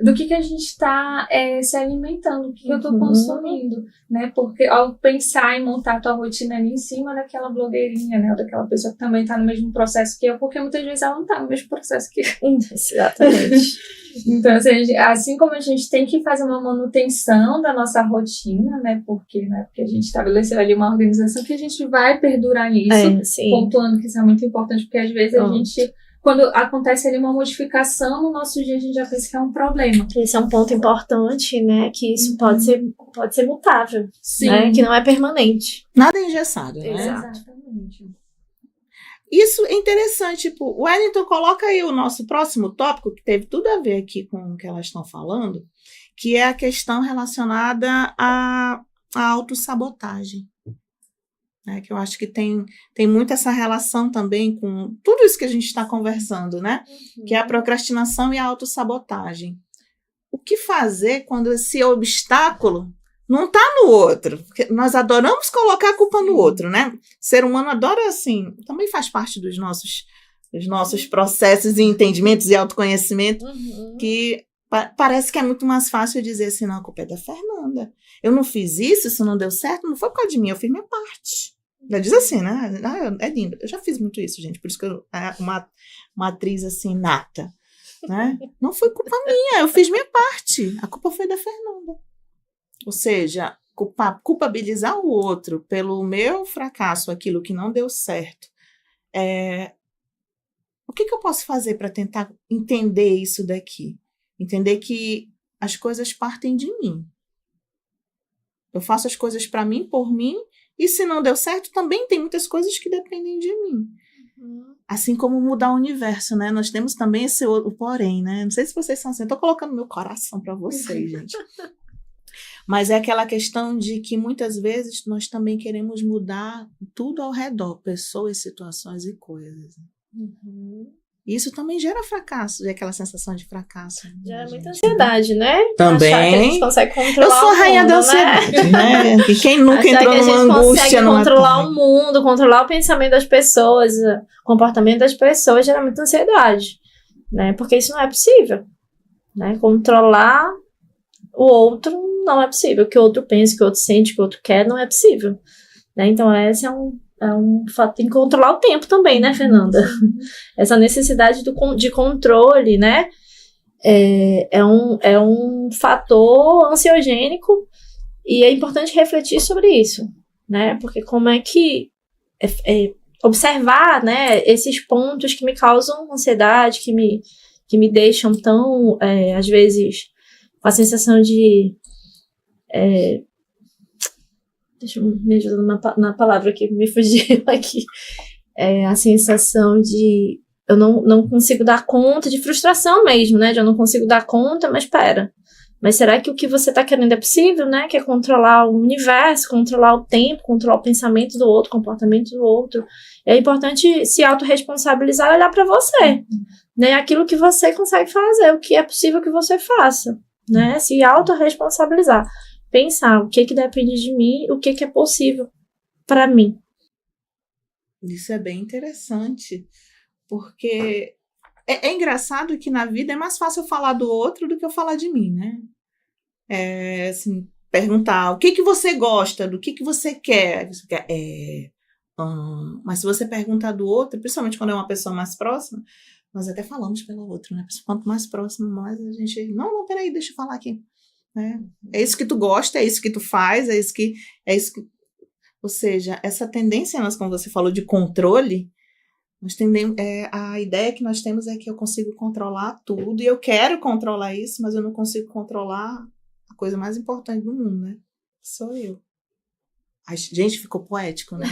do que a gente está se alimentando, o que eu estou consumindo, né? Porque ao pensar em montar a tua rotina ali em cima daquela blogueirinha, né? Ou daquela pessoa que também está no mesmo processo que eu, porque muitas vezes ela não está no mesmo processo que eu. Exatamente. Então, assim como a gente tem que fazer uma manutenção da nossa rotina, né? Porque a gente estabeleceu ali uma organização que a gente vai perdurar nisso, pontuando que isso é muito importante, porque às vezes a gente... Quando acontece ali uma modificação no nosso dia, a gente já pensa que é um problema. Esse é um ponto importante, né? Que isso pode ser mutável. Sim. Né? Que não é permanente. Nada é engessado, né? Exatamente. Isso é interessante. Tipo, Wellington, coloca aí o nosso próximo tópico, que teve tudo a ver aqui com o que elas estão falando, que é a questão relacionada à autossabotagem. Que eu acho que tem muito essa relação também com tudo isso que a gente está conversando, né? Que é a procrastinação e a autossabotagem. O que fazer quando esse obstáculo não está no outro? Porque nós adoramos colocar a culpa no outro, né? O ser humano adora, assim, também faz parte dos nossos processos e entendimentos e autoconhecimento, que parece que é muito mais fácil dizer assim, não, a culpa é da Fernanda. Eu não fiz isso não deu certo, não foi por causa de mim, eu fiz minha parte. Ela diz assim, né? É lindo. Eu já fiz muito isso, gente. Por isso que eu uma atriz assim, nata. Né? Não foi culpa minha, eu fiz minha parte. A culpa foi da Fernanda. Ou seja, culpabilizar o outro pelo meu fracasso, aquilo que não deu certo, o que eu posso fazer para tentar entender isso daqui? Entender que as coisas partem de mim. Eu faço as coisas para mim, por mim, e se não deu certo, também tem muitas coisas que dependem de mim. Assim como mudar o universo, né? Nós temos também o porém, né? Não sei se vocês são assim, eu tô colocando meu coração para vocês, gente. Mas é aquela questão de que muitas vezes nós também queremos mudar tudo ao redor, pessoas, situações e coisas. Isso também gera fracasso, aquela sensação de fracasso. Gera muita ansiedade, né? Também. Achar que a gente consegue controlar eu sou a rainha da ansiedade, né? E quem nunca entrou numa angústia? A gente consegue controlar o mundo, controlar o pensamento das pessoas, o comportamento das pessoas, gera muita ansiedade, né? Porque isso não é possível, né? Controlar o outro não é possível. O que o outro pensa, o que o outro sente, o que o outro quer, não é possível, né? Então esse é um fato. Tem que controlar o tempo também, né, Fernanda? Essa necessidade de controle, né? É um fator ansiogênico e é importante refletir sobre isso, né? Porque como é que observar, né, esses pontos que me causam ansiedade, que me deixam tão, às vezes, com a sensação de... deixa eu me ajudar na palavra que me fugiu aqui. A sensação de eu não consigo dar conta, de frustração mesmo, né? De eu não consigo dar conta, mas mas será que o que você está querendo é possível, né? Que é controlar o universo, controlar o tempo, controlar o pensamento do outro, o comportamento do outro. É importante se autorresponsabilizar e olhar para você, né? Aquilo que você consegue fazer, o que é possível que você faça, né? Se autorresponsabilizar. Pensar o que depende de mim, o que é possível para mim. Isso é bem interessante, porque é engraçado que na vida é mais fácil eu falar do outro do que eu falar de mim, né? Assim, perguntar o que você gosta, do que você quer. Mas se você perguntar do outro, principalmente quando é uma pessoa mais próxima, nós até falamos pelo outro, né? Quanto mais próximo, mais a gente... Não, peraí, deixa eu falar aqui. É isso que tu gosta, é isso que tu faz, é isso que... Ou seja, essa tendência, como você falou, de controle, nós tendemos, a ideia que nós temos é que eu consigo controlar tudo, e eu quero controlar isso, mas eu não consigo controlar a coisa mais importante do mundo, né? Sou eu. Gente, ficou poético, né?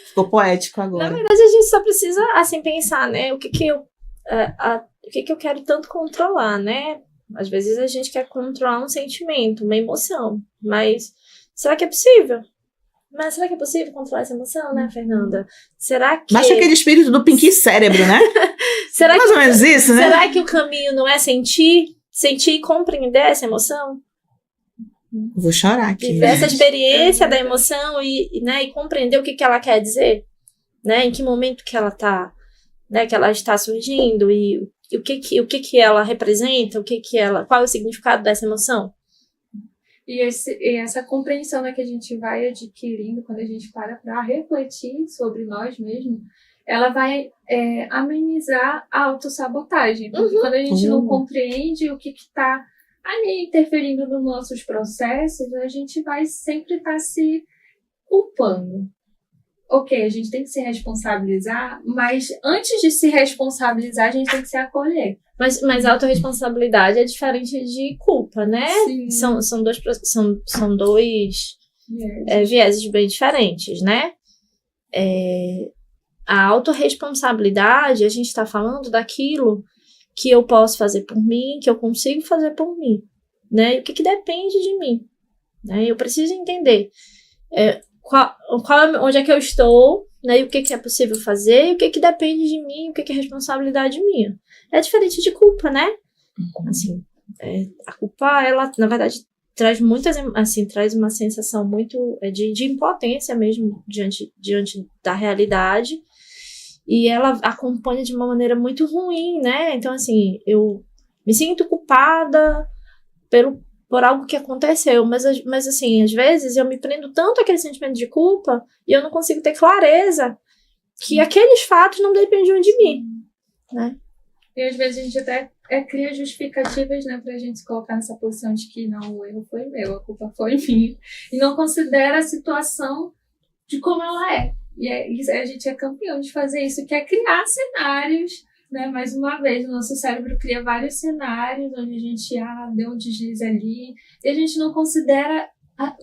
Ficou poético agora. Na verdade, a gente só precisa, assim, pensar, né? O que eu quero tanto controlar, né? Às vezes a gente quer controlar um sentimento, uma emoção, mas será que é possível? Mas será que é possível controlar essa emoção, né, Fernanda? Será que... Baixa aquele espírito do Pinky Cérebro, né? Mais ou menos isso, né? Será que o caminho não é sentir e compreender essa emoção? Vou chorar aqui. Viver essa experiência da emoção e compreender o que ela quer dizer, né? Em que momento que ela tá, né, que ela está surgindo e o que ela representa, qual é o significado dessa emoção? E essa compreensão, né, que a gente vai adquirindo quando a gente para refletir sobre nós mesmos, ela vai amenizar a autossabotagem. Porque quando a gente não compreende o que está ali interferindo nos nossos processos, a gente vai sempre estar se culpando. Ok, a gente tem que se responsabilizar, mas antes de se responsabilizar, a gente tem que se acolher. Mas a autorresponsabilidade é diferente de culpa, né? Sim. São dois vieses bem diferentes, né? A autorresponsabilidade, a gente está falando daquilo que eu posso fazer por mim, que eu consigo fazer por mim, né? E o que depende de mim, né? Eu preciso entender onde é que eu estou, né? E o que é possível fazer, e o que depende de mim, o que é responsabilidade minha. É diferente de culpa, né? Assim, a culpa, ela, na verdade, traz traz uma sensação muito de impotência mesmo diante da realidade, e ela acompanha de uma maneira muito ruim, né? Então, assim, eu me sinto culpada por algo que aconteceu, mas assim, às vezes eu me prendo tanto àquele sentimento de culpa e eu não consigo ter clareza que aqueles fatos não dependiam de mim, né? E às vezes a gente até cria justificativas, né, pra gente se colocar nessa posição de que não, o erro foi meu, a culpa foi minha, e não considera a situação de como ela é. E a gente é campeão de fazer isso, que é criar cenários, né? Mais uma vez, o nosso cérebro cria vários cenários onde a gente deu um deslize ali, e a gente não considera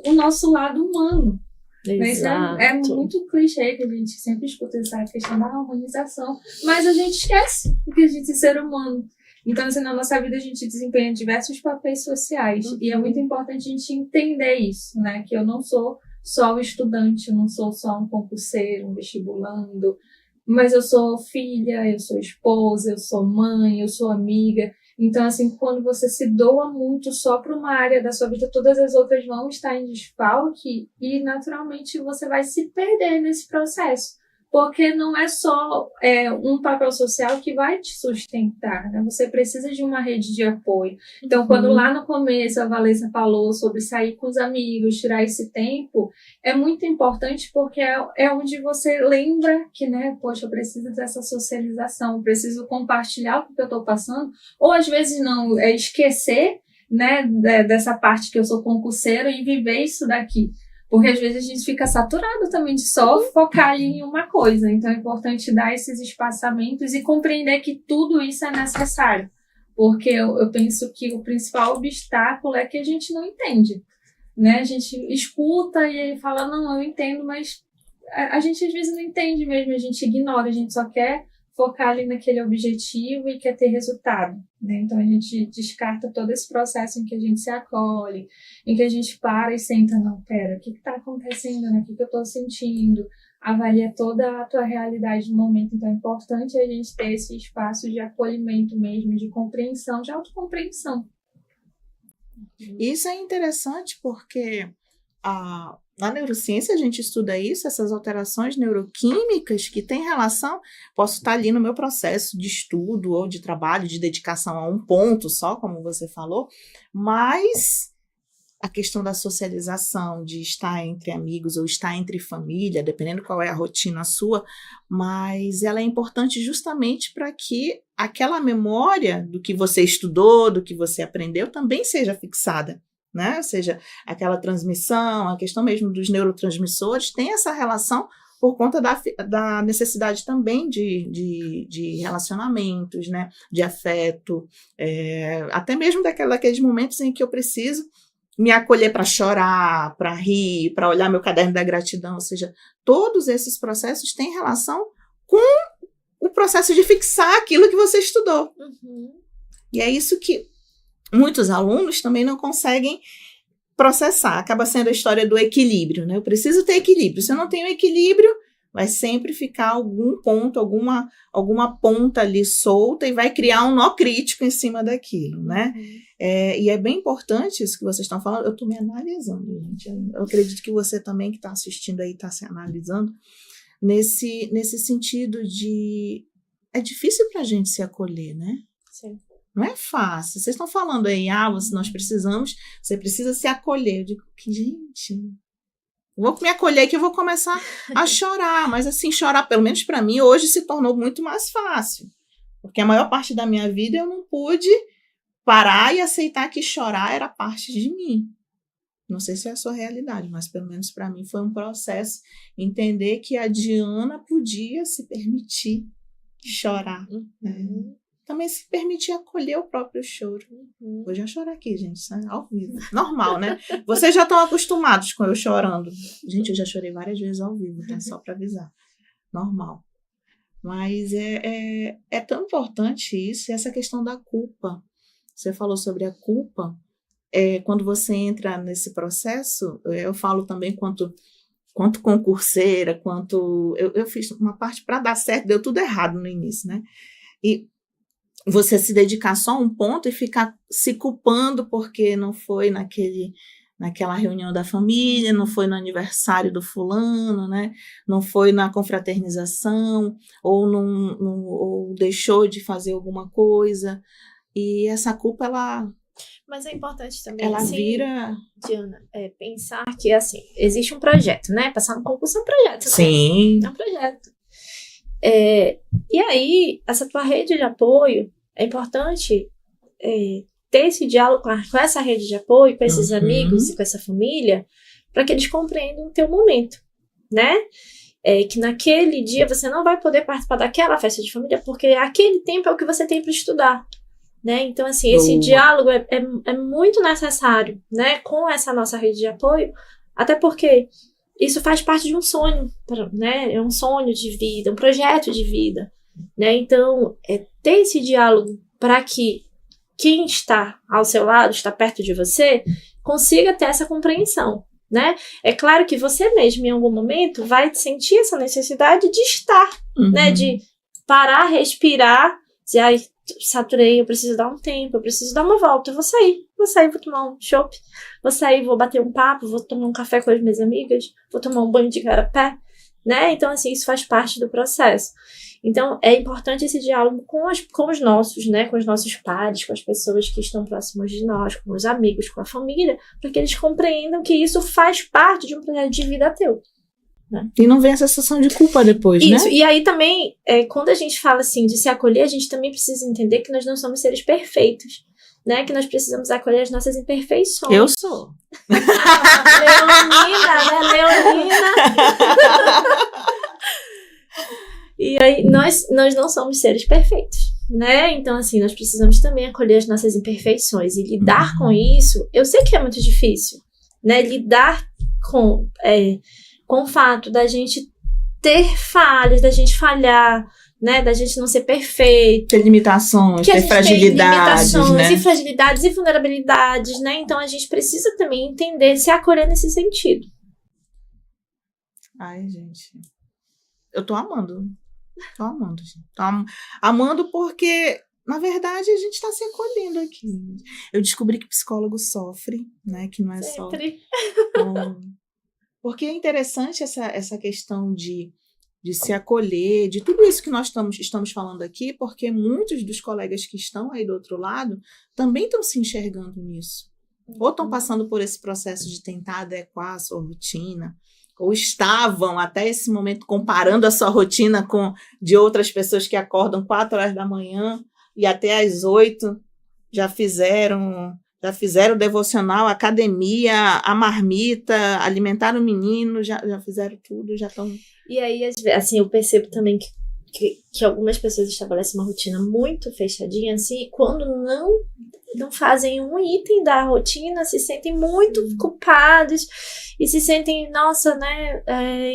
o nosso lado humano. Exato. É muito clichê que a gente sempre escuta essa questão da humanização, mas a gente esquece que a gente é ser humano. Então, assim, na nossa vida a gente desempenha diversos papéis sociais, e é muito importante a gente entender isso, né? Que eu não sou só o estudante, eu não sou só um concurseiro, um vestibulando, mas eu sou filha, eu sou esposa, eu sou mãe, eu sou amiga. Então, assim, quando você se doa muito só para uma área da sua vida, todas as outras vão estar em desfalque e, naturalmente, você vai se perder nesse processo. Porque não é só um papel social que vai te sustentar, né? Você precisa de uma rede de apoio. Então, quando lá no começo a Valessa falou sobre sair com os amigos, tirar esse tempo, é muito importante porque é onde você lembra que, né, poxa, eu preciso dessa socialização, eu preciso compartilhar o que eu estou passando, ou às vezes não, esquecer, né, dessa parte que eu sou concurseiro e viver isso daqui. Porque às vezes a gente fica saturado também de só focar ali em uma coisa. Então é importante dar esses espaçamentos e compreender que tudo isso é necessário. Porque eu penso que o principal obstáculo é que a gente não entende, né? A gente escuta e aí fala, não, eu entendo, mas a gente às vezes não entende mesmo, a gente ignora, a gente só quer focar ali naquele objetivo e quer ter resultado, né? Então a gente descarta todo esse processo em que a gente se acolhe, em que a gente para e senta, não, pera, o que está acontecendo, né? O que eu estou sentindo? Avalia toda a tua realidade no momento. Então é importante a gente ter esse espaço de acolhimento mesmo, de compreensão, de autocompreensão. Isso é interessante porque na neurociência a gente estuda isso, essas alterações neuroquímicas que têm relação, posso estar ali no meu processo de estudo ou de trabalho, de dedicação a um ponto só, como você falou, mas a questão da socialização, de estar entre amigos ou estar entre família, dependendo qual é a rotina sua, mas ela é importante justamente para que aquela memória do que você estudou, do que você aprendeu, também seja fixada. Né? Ou seja, aquela transmissão, a questão mesmo dos neurotransmissores tem essa relação por conta da necessidade também de relacionamentos, né? De afeto, até mesmo daqueles momentos em que eu preciso me acolher para chorar, para rir, para olhar meu caderno da gratidão, ou seja, todos esses processos têm relação com o processo de fixar aquilo que você estudou. E é isso que muitos alunos também não conseguem processar. Acaba sendo a história do equilíbrio, né? Eu preciso ter equilíbrio. Se eu não tenho equilíbrio, vai sempre ficar algum ponto, alguma ponta ali solta e vai criar um nó crítico em cima daquilo, né? E é bem importante isso que vocês estão falando. Eu estou me analisando, gente. Eu acredito que você também que está assistindo aí está se analisando nesse sentido de... É difícil para a gente se acolher, né? Sim. Não é fácil. Vocês estão falando aí, você precisa se acolher. Eu digo, gente, vou me acolher que eu vou começar a chorar. Mas assim, chorar, pelo menos para mim, hoje se tornou muito mais fácil. Porque a maior parte da minha vida eu não pude parar e aceitar que chorar era parte de mim. Não sei se é a sua realidade, mas pelo menos para mim foi um processo entender que a Diana podia se permitir chorar. Também se permitir acolher o próprio choro. Vou já chorar aqui, gente, isso é ao vivo. Normal, né? Vocês já estão acostumados com eu chorando. Gente, eu já chorei várias vezes ao vivo, tá? Só para avisar. Normal. Mas é tão importante isso, e essa questão da culpa. Você falou sobre a culpa. Quando você entra nesse processo, eu falo também quanto concurseira, eu fiz uma parte para dar certo, deu tudo errado no início, né? E você se dedicar só a um ponto e ficar se culpando porque não foi naquela reunião da família, não foi no aniversário do fulano, né? Não foi na confraternização, ou deixou de fazer alguma coisa. E essa culpa, Mas é importante também, ela vira... Diana, pensar que, assim, existe um projeto, né? Passar no concurso é um projeto. Sim. É um projeto. E aí, essa tua rede de apoio, é importante ter esse diálogo com essa rede de apoio, com esses amigos e com essa família, para que eles compreendam o teu momento, né? Que naquele dia você não vai poder participar daquela festa de família, porque aquele tempo é o que você tem para estudar, né? Então, assim, esse diálogo é muito necessário, né? Com essa nossa rede de apoio, até porque isso faz parte de um sonho, né? É um sonho de vida, um projeto de vida, né? Então, ter esse diálogo para que quem está ao seu lado, está perto de você, consiga ter essa compreensão, né? É claro que você mesmo, em algum momento, vai sentir essa necessidade de estar, né? De parar, respirar, dizer, ai, saturei, eu preciso dar um tempo, eu preciso dar uma volta, eu vou sair, vou tomar um chopp, vou sair, vou bater um papo, vou tomar um café com as minhas amigas, vou tomar um banho de garapé, né? Então, assim, isso faz parte do processo. Então, é importante esse diálogo com os nossos, né? Com os nossos pares, com as pessoas que estão próximas de nós, com os amigos, com a família, para que eles compreendam que isso faz parte de um projeto de vida teu. Né? E não vem a sensação de culpa depois, isso, né? E aí também, quando a gente fala assim de se acolher, a gente também precisa entender que nós não somos seres perfeitos, né? Que nós precisamos acolher as nossas imperfeições. Eu sou. Leonina, né? Leonina. E aí, nós não somos seres perfeitos, né? Então, assim, nós precisamos também acolher as nossas imperfeições e lidar com isso. Eu sei que é muito difícil, né? Lidar com o fato da gente ter falhas, da gente falhar, né? Da gente não ser perfeito. Ter limitações, ter fragilidades, né? E fragilidades e vulnerabilidades, né? Então, a gente precisa também entender, se acolher nesse sentido. Ai, gente. Eu tô amando. Tô amando, gente. Tô amando porque, na verdade, a gente tá se acolhendo aqui. Eu descobri que psicólogo sofre, né? Que não é Sempre. só... Porque é interessante essa questão de se acolher, de tudo isso que nós estamos falando aqui, porque muitos dos colegas que estão aí do outro lado também estão se enxergando nisso. Ou estão passando por esse processo de tentar adequar a sua rotina, ou estavam até esse momento comparando a sua rotina com de outras pessoas que acordam 4 horas da manhã e até às 8 já fizeram o devocional, a academia, a marmita, alimentaram o menino, já fizeram tudo, já estão... E aí, assim, eu percebo também que algumas pessoas estabelecem uma rotina muito fechadinha, assim, e quando não fazem um item da rotina, se sentem muito culpados e se sentem, nossa, né,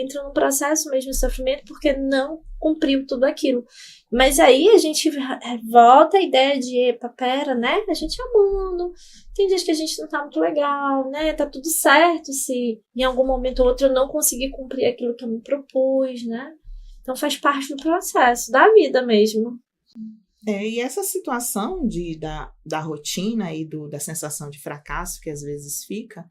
entram num processo mesmo de sofrimento porque não cumpriu tudo aquilo. Mas aí a gente volta a ideia de, epa, pera, né, a gente amando, tem dias que a gente não tá muito legal, né, tá tudo certo se em algum momento ou outro eu não conseguir cumprir aquilo que eu me propus, né. Então faz parte do processo, da vida mesmo. E essa situação da rotina e da sensação de fracasso que às vezes fica,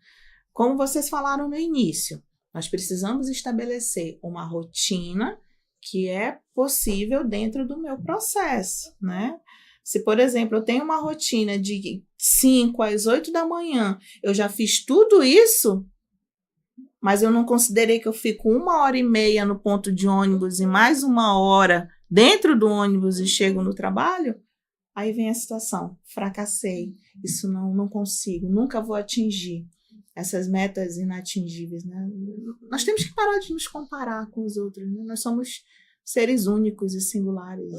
como vocês falaram no início, nós precisamos estabelecer uma rotina que é possível dentro do meu processo, né? Se, por exemplo, eu tenho uma rotina de 5 às 8 da manhã, eu já fiz tudo isso, mas eu não considerei que eu fico 1h30 no ponto de ônibus e mais 1 hora dentro do ônibus e chego no trabalho, aí vem a situação, fracassei, isso não consigo, nunca vou atingir essas metas inatingíveis, né? Nós temos que parar de nos comparar com os outros, né? Nós somos seres únicos e singulares.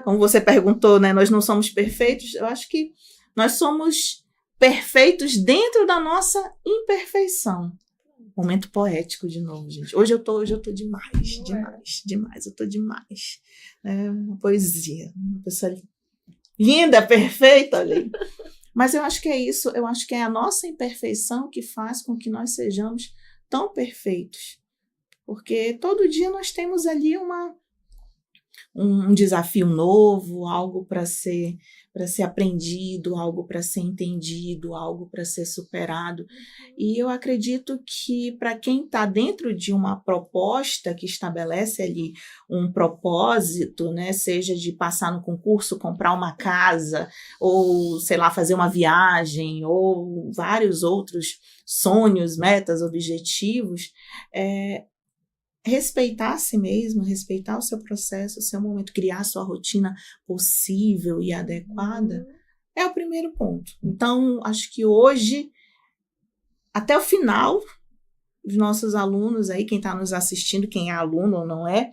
Como você perguntou, né? Nós não somos perfeitos, eu acho que nós somos perfeitos dentro da nossa imperfeição. Momento poético de novo, gente. Hoje eu tô demais, eu tô demais. Uma poesia, uma pessoa linda, perfeita, olha aí. Mas eu acho que é isso, eu acho que é a nossa imperfeição que faz com que nós sejamos tão perfeitos. Porque todo dia nós temos ali um desafio novo, algo para ser aprendido, algo para ser entendido, algo para ser superado. E eu acredito que para quem está dentro de uma proposta que estabelece ali um propósito, né, seja de passar no concurso, comprar uma casa, ou, sei lá, fazer uma viagem, ou vários outros sonhos, metas, objetivos, respeitar a si mesmo, respeitar o seu processo, o seu momento, criar a sua rotina possível e adequada, é o primeiro ponto. Então, acho que hoje, até o final, os nossos alunos aí, quem está nos assistindo, quem é aluno ou não é,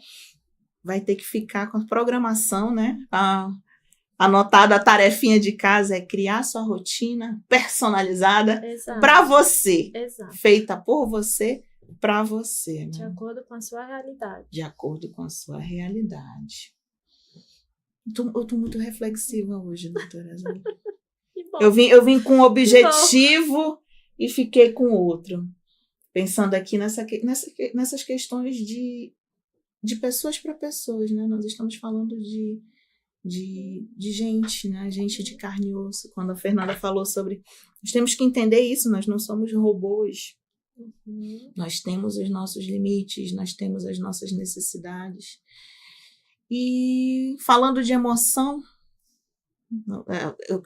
vai ter que ficar com a programação, né? Anotada a tarefinha de casa é criar sua rotina personalizada para você, feita por você, para você. Né? De acordo com a sua realidade. De acordo com a sua realidade. Eu tô muito reflexiva hoje, doutora Azul. Eu vim com um objetivo e fiquei com outro. Pensando aqui nessas questões de pessoas para pessoas, né? Nós estamos falando de gente, né? Gente de carne e osso. Quando a Fernanda falou sobre... Nós temos que entender isso, nós não somos robôs. Nós temos os nossos limites, nós temos as nossas necessidades. E falando de emoção,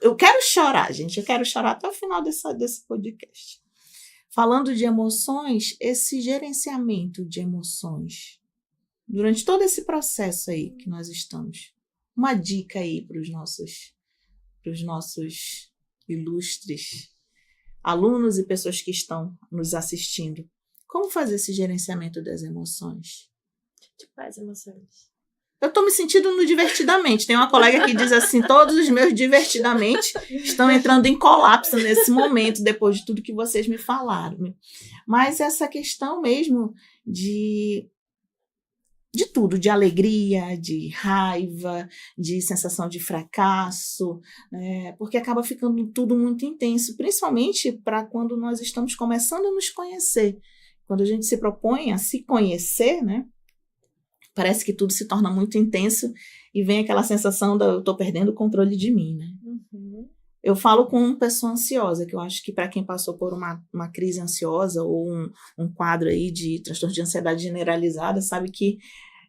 eu quero chorar, gente. Eu quero chorar até o final desse podcast. Falando de emoções, esse gerenciamento de emoções, durante todo esse processo aí que nós estamos, uma dica aí para os nossos ilustres alunos e pessoas que estão nos assistindo. Como fazer esse gerenciamento das emoções? De quais emoções? Eu estou me sentindo no divertidamente. Tem uma colega que diz assim, todos os meus divertidamente estão entrando em colapso nesse momento, depois de tudo que vocês me falaram. Mas essa questão mesmo de tudo, de alegria, de raiva, de sensação de fracasso, porque acaba ficando tudo muito intenso, principalmente para quando nós estamos começando a nos conhecer. Quando a gente se propõe a se conhecer, né? Parece que tudo se torna muito intenso e vem aquela sensação eu estou perdendo o controle de mim, né? Uhum. Eu falo com uma pessoa ansiosa, que eu acho que para quem passou por uma crise ansiosa ou um quadro aí de transtorno de ansiedade generalizada, sabe que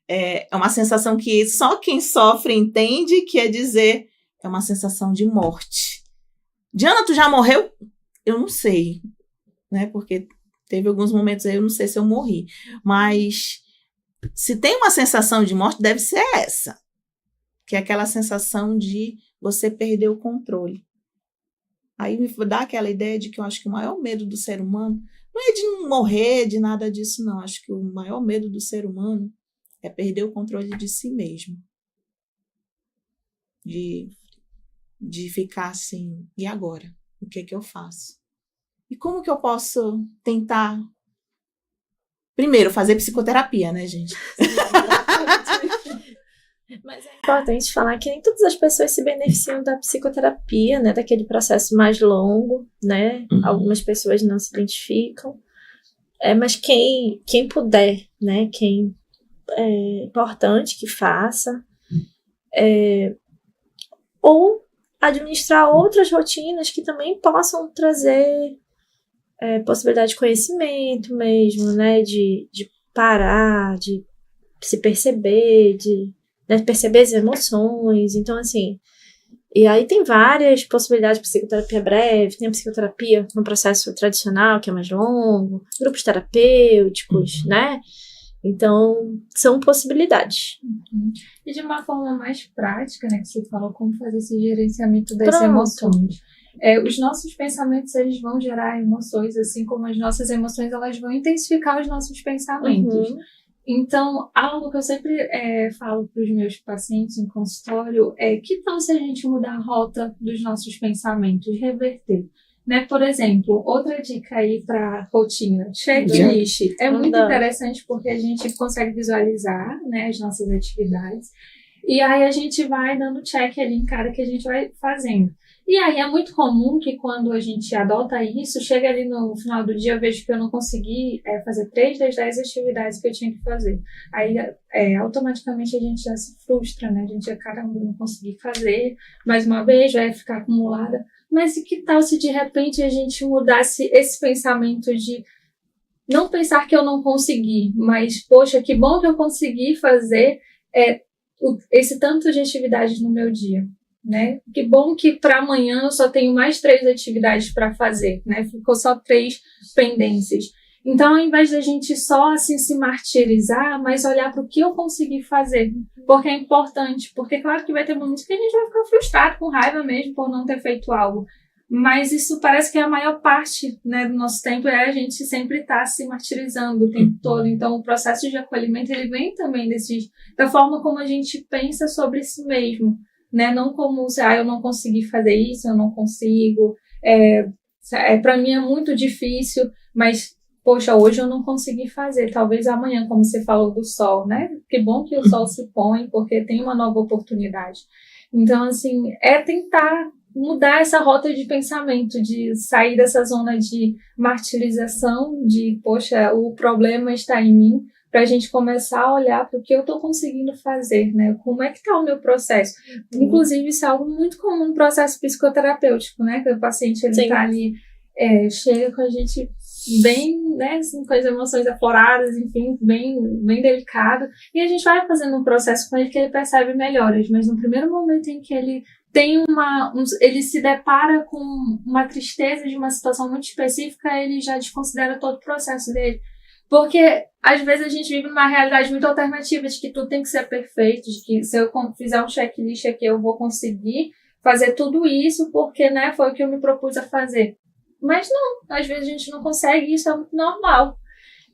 é uma sensação que só quem sofre entende, que é dizer, é uma sensação de morte. Diana, tu já morreu? Eu não sei, né? Porque teve alguns momentos aí, eu não sei se eu morri, mas se tem uma sensação de morte, deve ser essa, que é aquela sensação de você perder o controle. Aí me dá aquela ideia de que eu acho que o maior medo do ser humano não é de não morrer, de nada disso, não. Acho que o maior medo do ser humano é perder o controle de si mesmo. De ficar assim, e agora? O que é que eu faço? E como que eu posso tentar... Primeiro, fazer psicoterapia, né, gente? Mas é importante falar que nem todas as pessoas se beneficiam da psicoterapia, né, daquele processo mais longo, né? Uhum. Algumas pessoas não se identificam. Mas quem puder, né, quem é importante que faça, ou administrar outras rotinas que também possam trazer possibilidade de conhecimento mesmo, né, de parar, de se perceber, de perceber as emoções. Então, assim, e aí tem várias possibilidades de psicoterapia breve, tem a psicoterapia no processo tradicional, que é mais longo, grupos terapêuticos, né? Então, são possibilidades. E de uma forma mais prática, né, que você falou, como fazer esse gerenciamento das emoções. Os nossos pensamentos, eles vão gerar emoções, assim como as nossas emoções, elas vão intensificar os nossos pensamentos. Uhum. Então, algo que eu sempre falo para os meus pacientes em consultório é que tal se a gente mudar a rota dos nossos pensamentos, reverter? Né? Por exemplo, outra dica aí para rotina, checklist. É muito interessante porque a gente consegue visualizar, né, as nossas atividades e aí a gente vai dando check ali em cada que a gente vai fazendo. E aí é muito comum que quando a gente adota isso, chega ali no final do dia, eu vejo que eu não consegui fazer 3 das 10 atividades que eu tinha que fazer. Aí automaticamente a gente já se frustra, né? A gente já, caramba, não consegui fazer, mais uma vez vai ficar acumulada. Mas e que tal se de repente a gente mudasse esse pensamento de não pensar que eu não consegui, mas, poxa, que bom que eu consegui fazer esse tanto de atividades no meu dia, né? Que bom que para amanhã eu só tenho mais 3 atividades para fazer, né? Ficou só 3 pendências. Então, ao invés da gente só assim se martirizar, mas olhar para o que eu consegui fazer, porque é importante, porque claro que vai ter momentos que a gente vai ficar frustrado, com raiva mesmo por não ter feito algo, mas isso parece que é a maior parte, né, do nosso tempo, é a gente sempre estar se martirizando o tempo todo. Então, o processo de acolhimento, ele vem também da forma como a gente pensa sobre si mesmo, né, não como, eu não consegui fazer isso, eu não consigo, para mim é muito difícil, mas poxa, hoje eu não consegui fazer, talvez amanhã, como você falou do sol, né? Que bom que o sol se põe, porque tem uma nova oportunidade. Então, assim, é tentar mudar essa rota de pensamento, de sair dessa zona de martirização, de, poxa, o problema está em mim, para a gente começar a olhar para o que eu estou conseguindo fazer, né? Como é que está o meu processo? Inclusive, isso é algo muito comum no processo psicoterapêutico, né? Que o paciente, ele está ali, chega com a gente bem, né, assim, com as emoções afloradas, enfim, bem, bem delicado, e a gente vai fazendo um processo com ele que ele percebe melhoras, mas no primeiro momento em que ele tem ele se depara com uma tristeza de uma situação muito específica, ele já desconsidera todo o processo dele, porque às vezes a gente vive numa realidade muito alternativa, de que tudo tem que ser perfeito, de que se eu fizer um checklist aqui, eu vou conseguir fazer tudo isso, porque, né, foi o que eu me propus a fazer. Mas não, às vezes a gente não consegue, e isso é muito normal.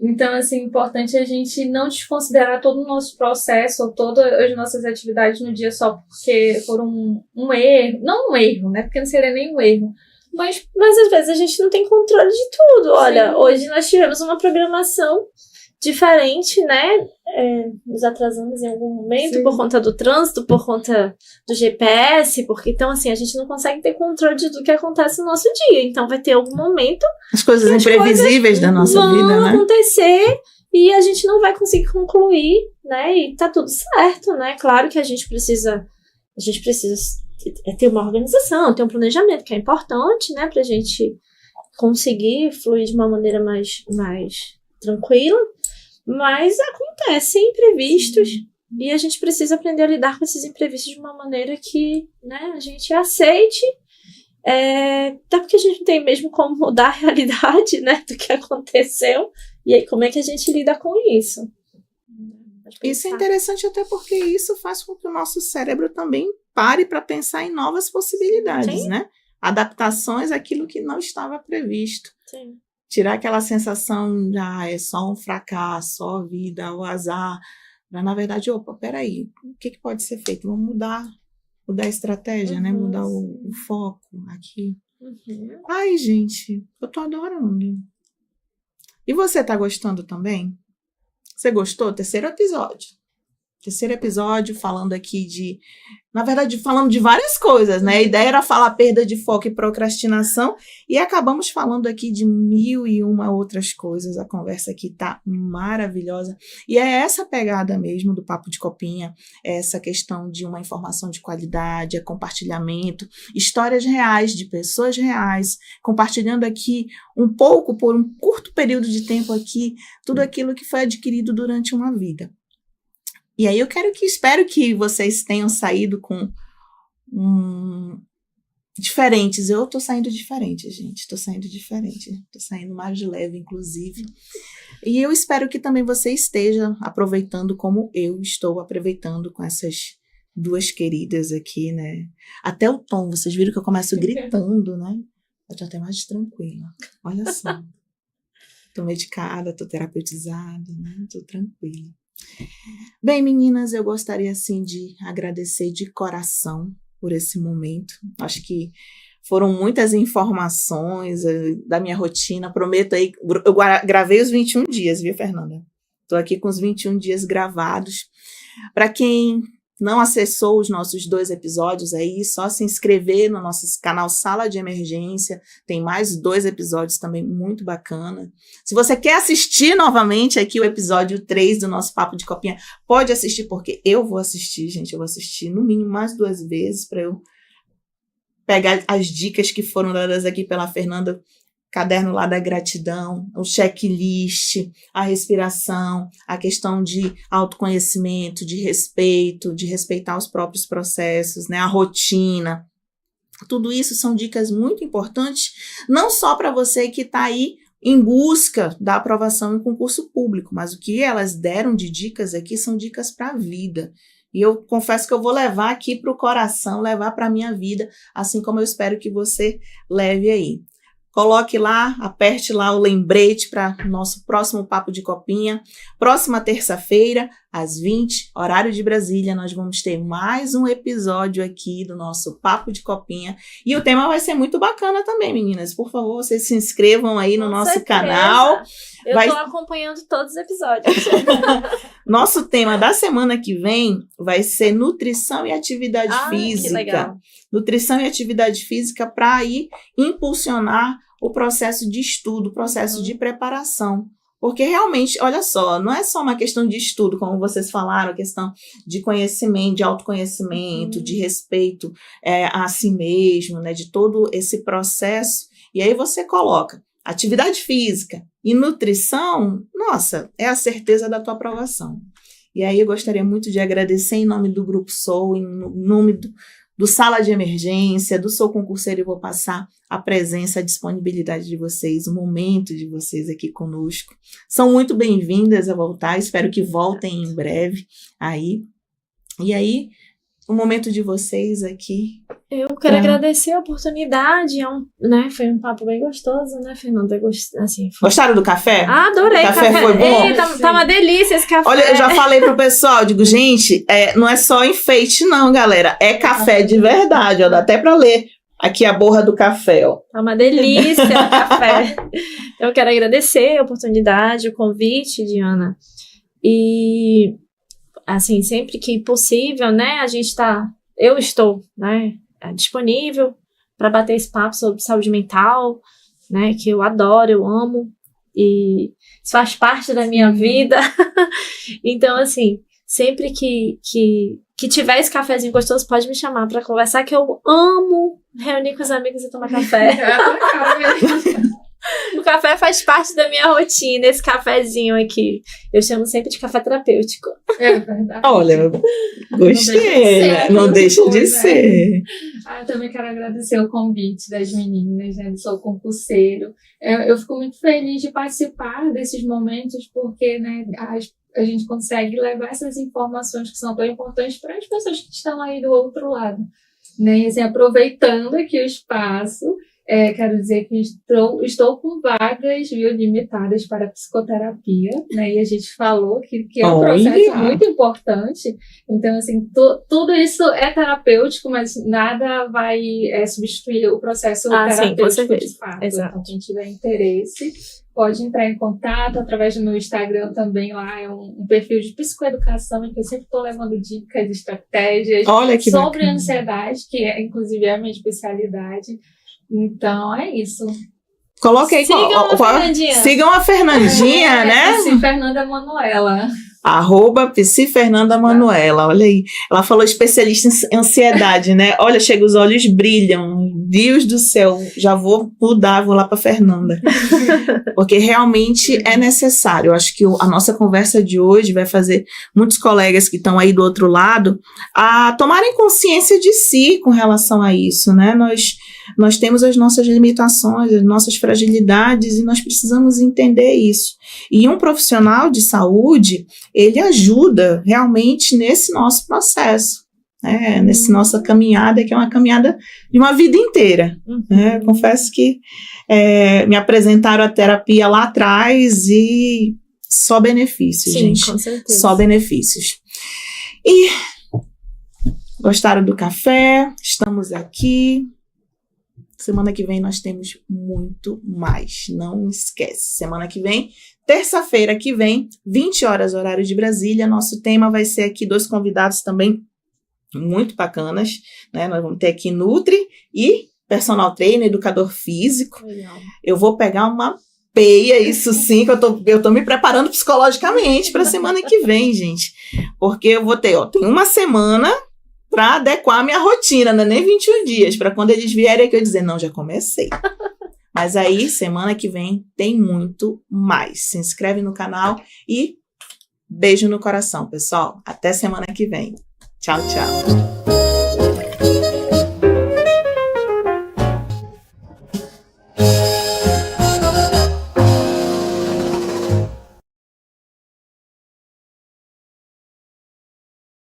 Então, assim, é importante a gente não desconsiderar todo o nosso processo ou todas as nossas atividades no dia só porque foram um erro. Não um erro, né? Porque não seria nem um erro. Mas às vezes a gente não tem controle de tudo. Olha, hoje nós tivemos uma programação diferente, né? Nos atrasamos em algum momento por conta do trânsito, por conta do GPS, porque então assim, a gente não consegue ter controle de tudo que acontece no nosso dia. Então vai ter algum momento as coisas imprevisíveis da nossa vida, né? Vão acontecer e a gente não vai conseguir concluir, né? E tá tudo certo, né? Claro que a gente precisa ter uma organização, ter um planejamento, que é importante, né? Pra gente conseguir fluir de uma maneira mais tranquila. Mas acontecem imprevistos e a gente precisa aprender a lidar com esses imprevistos de uma maneira que, né, a gente aceite, até porque a gente não tem mesmo como mudar a realidade, né, do que aconteceu, e aí como é que a gente lida com isso? Isso é interessante até porque isso faz com que o nosso cérebro também pare para pensar em novas possibilidades, né? Adaptações àquilo que não estava previsto. Sim. Tirar aquela sensação de, é só um fracasso, só a vida, o azar. Mas, na verdade, peraí, o que pode ser feito? Vamos mudar a estratégia, né? Mudar o foco aqui. Ai, gente, eu tô adorando. E você tá gostando também? Você gostou? Terceiro episódio falando aqui na verdade, falando de várias coisas, né? A ideia era falar perda de foco e procrastinação e acabamos falando aqui de 1001 outras coisas. A conversa aqui tá maravilhosa. E é essa pegada mesmo do Papo de Copinha, é essa questão de uma informação de qualidade, é compartilhamento, histórias reais de pessoas reais, compartilhando aqui um pouco, por um curto período de tempo aqui, tudo aquilo que foi adquirido durante uma vida. E aí espero que vocês tenham saído com diferentes. Eu tô saindo diferente, gente. Tô saindo mais leve, inclusive. E eu espero que também você esteja aproveitando como eu estou aproveitando com essas duas queridas aqui, né? Até o tom, vocês viram que eu começo gritando, né? Eu tô até mais tranquila. Olha só. Tô medicada, tô terapeutizada, né? Tô tranquila. Bem, meninas, eu gostaria assim de agradecer de coração por esse momento. Acho que foram muitas informações da minha rotina. Prometo aí, eu gravei os 21 dias, viu, Fernanda? Estou aqui com os 21 dias gravados. Para quem não acessou os nossos 2 episódios aí, só se inscrever no nosso canal Sala de Emergência, tem mais 2 episódios também muito bacana. Se você quer assistir novamente aqui o episódio 3 do nosso Papo de Copinha, pode assistir, porque eu vou assistir, gente, eu vou assistir no mínimo mais 2 vezes para eu pegar as dicas que foram dadas aqui pela Fernanda, caderno lá da gratidão, o checklist, a respiração, a questão de autoconhecimento, de respeito, de respeitar os próprios processos, né, a rotina. Tudo isso são dicas muito importantes, não só para você que está aí em busca da aprovação em concurso público, mas o que elas deram de dicas aqui são dicas para a vida. E eu confesso que eu vou levar aqui para o coração, levar para a minha vida, assim como eu espero que você leve aí. Coloque lá, aperte lá o lembrete para nosso próximo Papo de Copinha. Próxima terça-feira, às 20, horário de Brasília, nós vamos ter mais um episódio aqui do nosso Papo de Copinha. E o tema vai ser muito bacana também, meninas. Por favor, vocês se inscrevam aí no nosso canal. Eu estou acompanhando todos os episódios. Nosso tema da semana que vem vai ser nutrição e atividade física. Que legal. Nutrição e atividade física para aí impulsionar o processo de estudo, o processo de preparação. Porque realmente, olha só, não é só uma questão de estudo, como vocês falaram, questão de conhecimento, de autoconhecimento, de respeito a si mesmo, né, de todo esse processo. E aí você coloca atividade física e nutrição, nossa, é a certeza da tua aprovação. E aí eu gostaria muito de agradecer em nome do Grupo Sou, em nome do Sala de Emergência, do Sou Concurseiro, e vou passar a presença, a disponibilidade de vocês, o momento de vocês aqui conosco. São muito bem-vindas a voltar, espero que voltem em breve aí. E aí, o momento de vocês aqui. Eu quero agradecer a oportunidade, foi um papo bem gostoso, né, Fernanda? Gostaram do café? Adorei. O café foi bom? Tá uma delícia esse café. Olha, eu já falei pro pessoal, digo, gente, não é só enfeite não, galera, é café de verdade, ó, dá até pra ler aqui a borra do café, ó. Tá uma delícia o café. Eu quero agradecer a oportunidade, o convite, Diana, e, assim, sempre que possível, né, eu estou, né, disponível para bater esse papo sobre saúde mental, né, que eu adoro, eu amo, e isso faz parte da minha vida. Então, assim, sempre que tiver esse cafezinho gostoso, pode me chamar para conversar, que eu amo reunir com os amigos e tomar café. O café faz parte da minha rotina, esse cafezinho aqui. Eu chamo sempre de café terapêutico. É verdade. Olha, gostei, não deixa de ser. Eu também quero agradecer o convite das meninas, né, do Sou Concurseiro. Eu fico muito feliz de participar desses momentos, porque, né, a gente consegue levar essas informações que são tão importantes para as pessoas que estão aí do outro lado. Né? E, assim, aproveitando aqui o espaço, quero dizer que estou com vagas limitadas para psicoterapia, né? E a gente falou que é um processo muito importante. Então, assim, tudo isso é terapêutico, mas nada vai substituir o processo terapêutico de fato. Exato. Então, quem tiver interesse, pode entrar em contato através do meu Instagram também. Lá é um perfil de psicoeducação, em que eu sempre estou levando dicas, estratégias sobre ansiedade, que é, inclusive, a minha especialidade. Então, é isso. Coloque aí. Sigam a Fernandinha, né? Sim, Fernanda Manuela. @PsiFernandaManuela, olha aí. Ela falou especialista em ansiedade, né? Olha, chega, os olhos brilham. Deus do céu, já vou mudar, vou lá para Fernanda. Porque realmente é necessário. Eu acho que a nossa conversa de hoje vai fazer muitos colegas que estão aí do outro lado a tomarem consciência de si com relação a isso, né? Nós temos as nossas limitações, as nossas fragilidades, e nós precisamos entender isso. E um profissional de saúde, ele ajuda realmente nesse nosso processo, né? Nessa nossa caminhada, que é uma caminhada de uma vida inteira. Né? Confesso que me apresentaram a terapia lá atrás e só benefícios, sim, gente. Com certeza. Só benefícios. E gostaram do café? Estamos aqui. Semana que vem nós temos muito mais. Não esquece. Semana que vem, terça-feira que vem, 20 horas, horário de Brasília. Nosso tema vai ser aqui 2 convidados também muito bacanas, né? Nós vamos ter aqui Nutri e personal trainer, educador físico. Legal. Eu vou pegar uma peia, isso sim, que eu tô me preparando psicologicamente para a semana que vem, gente. Porque eu vou ter, tem uma semana para adequar a minha rotina, não é nem 21 dias, para quando eles vierem aqui eu dizer, não, já comecei. Mas aí, semana que vem, tem muito mais. Se inscreve no canal e beijo no coração, pessoal. Até semana que vem. Tchau, tchau.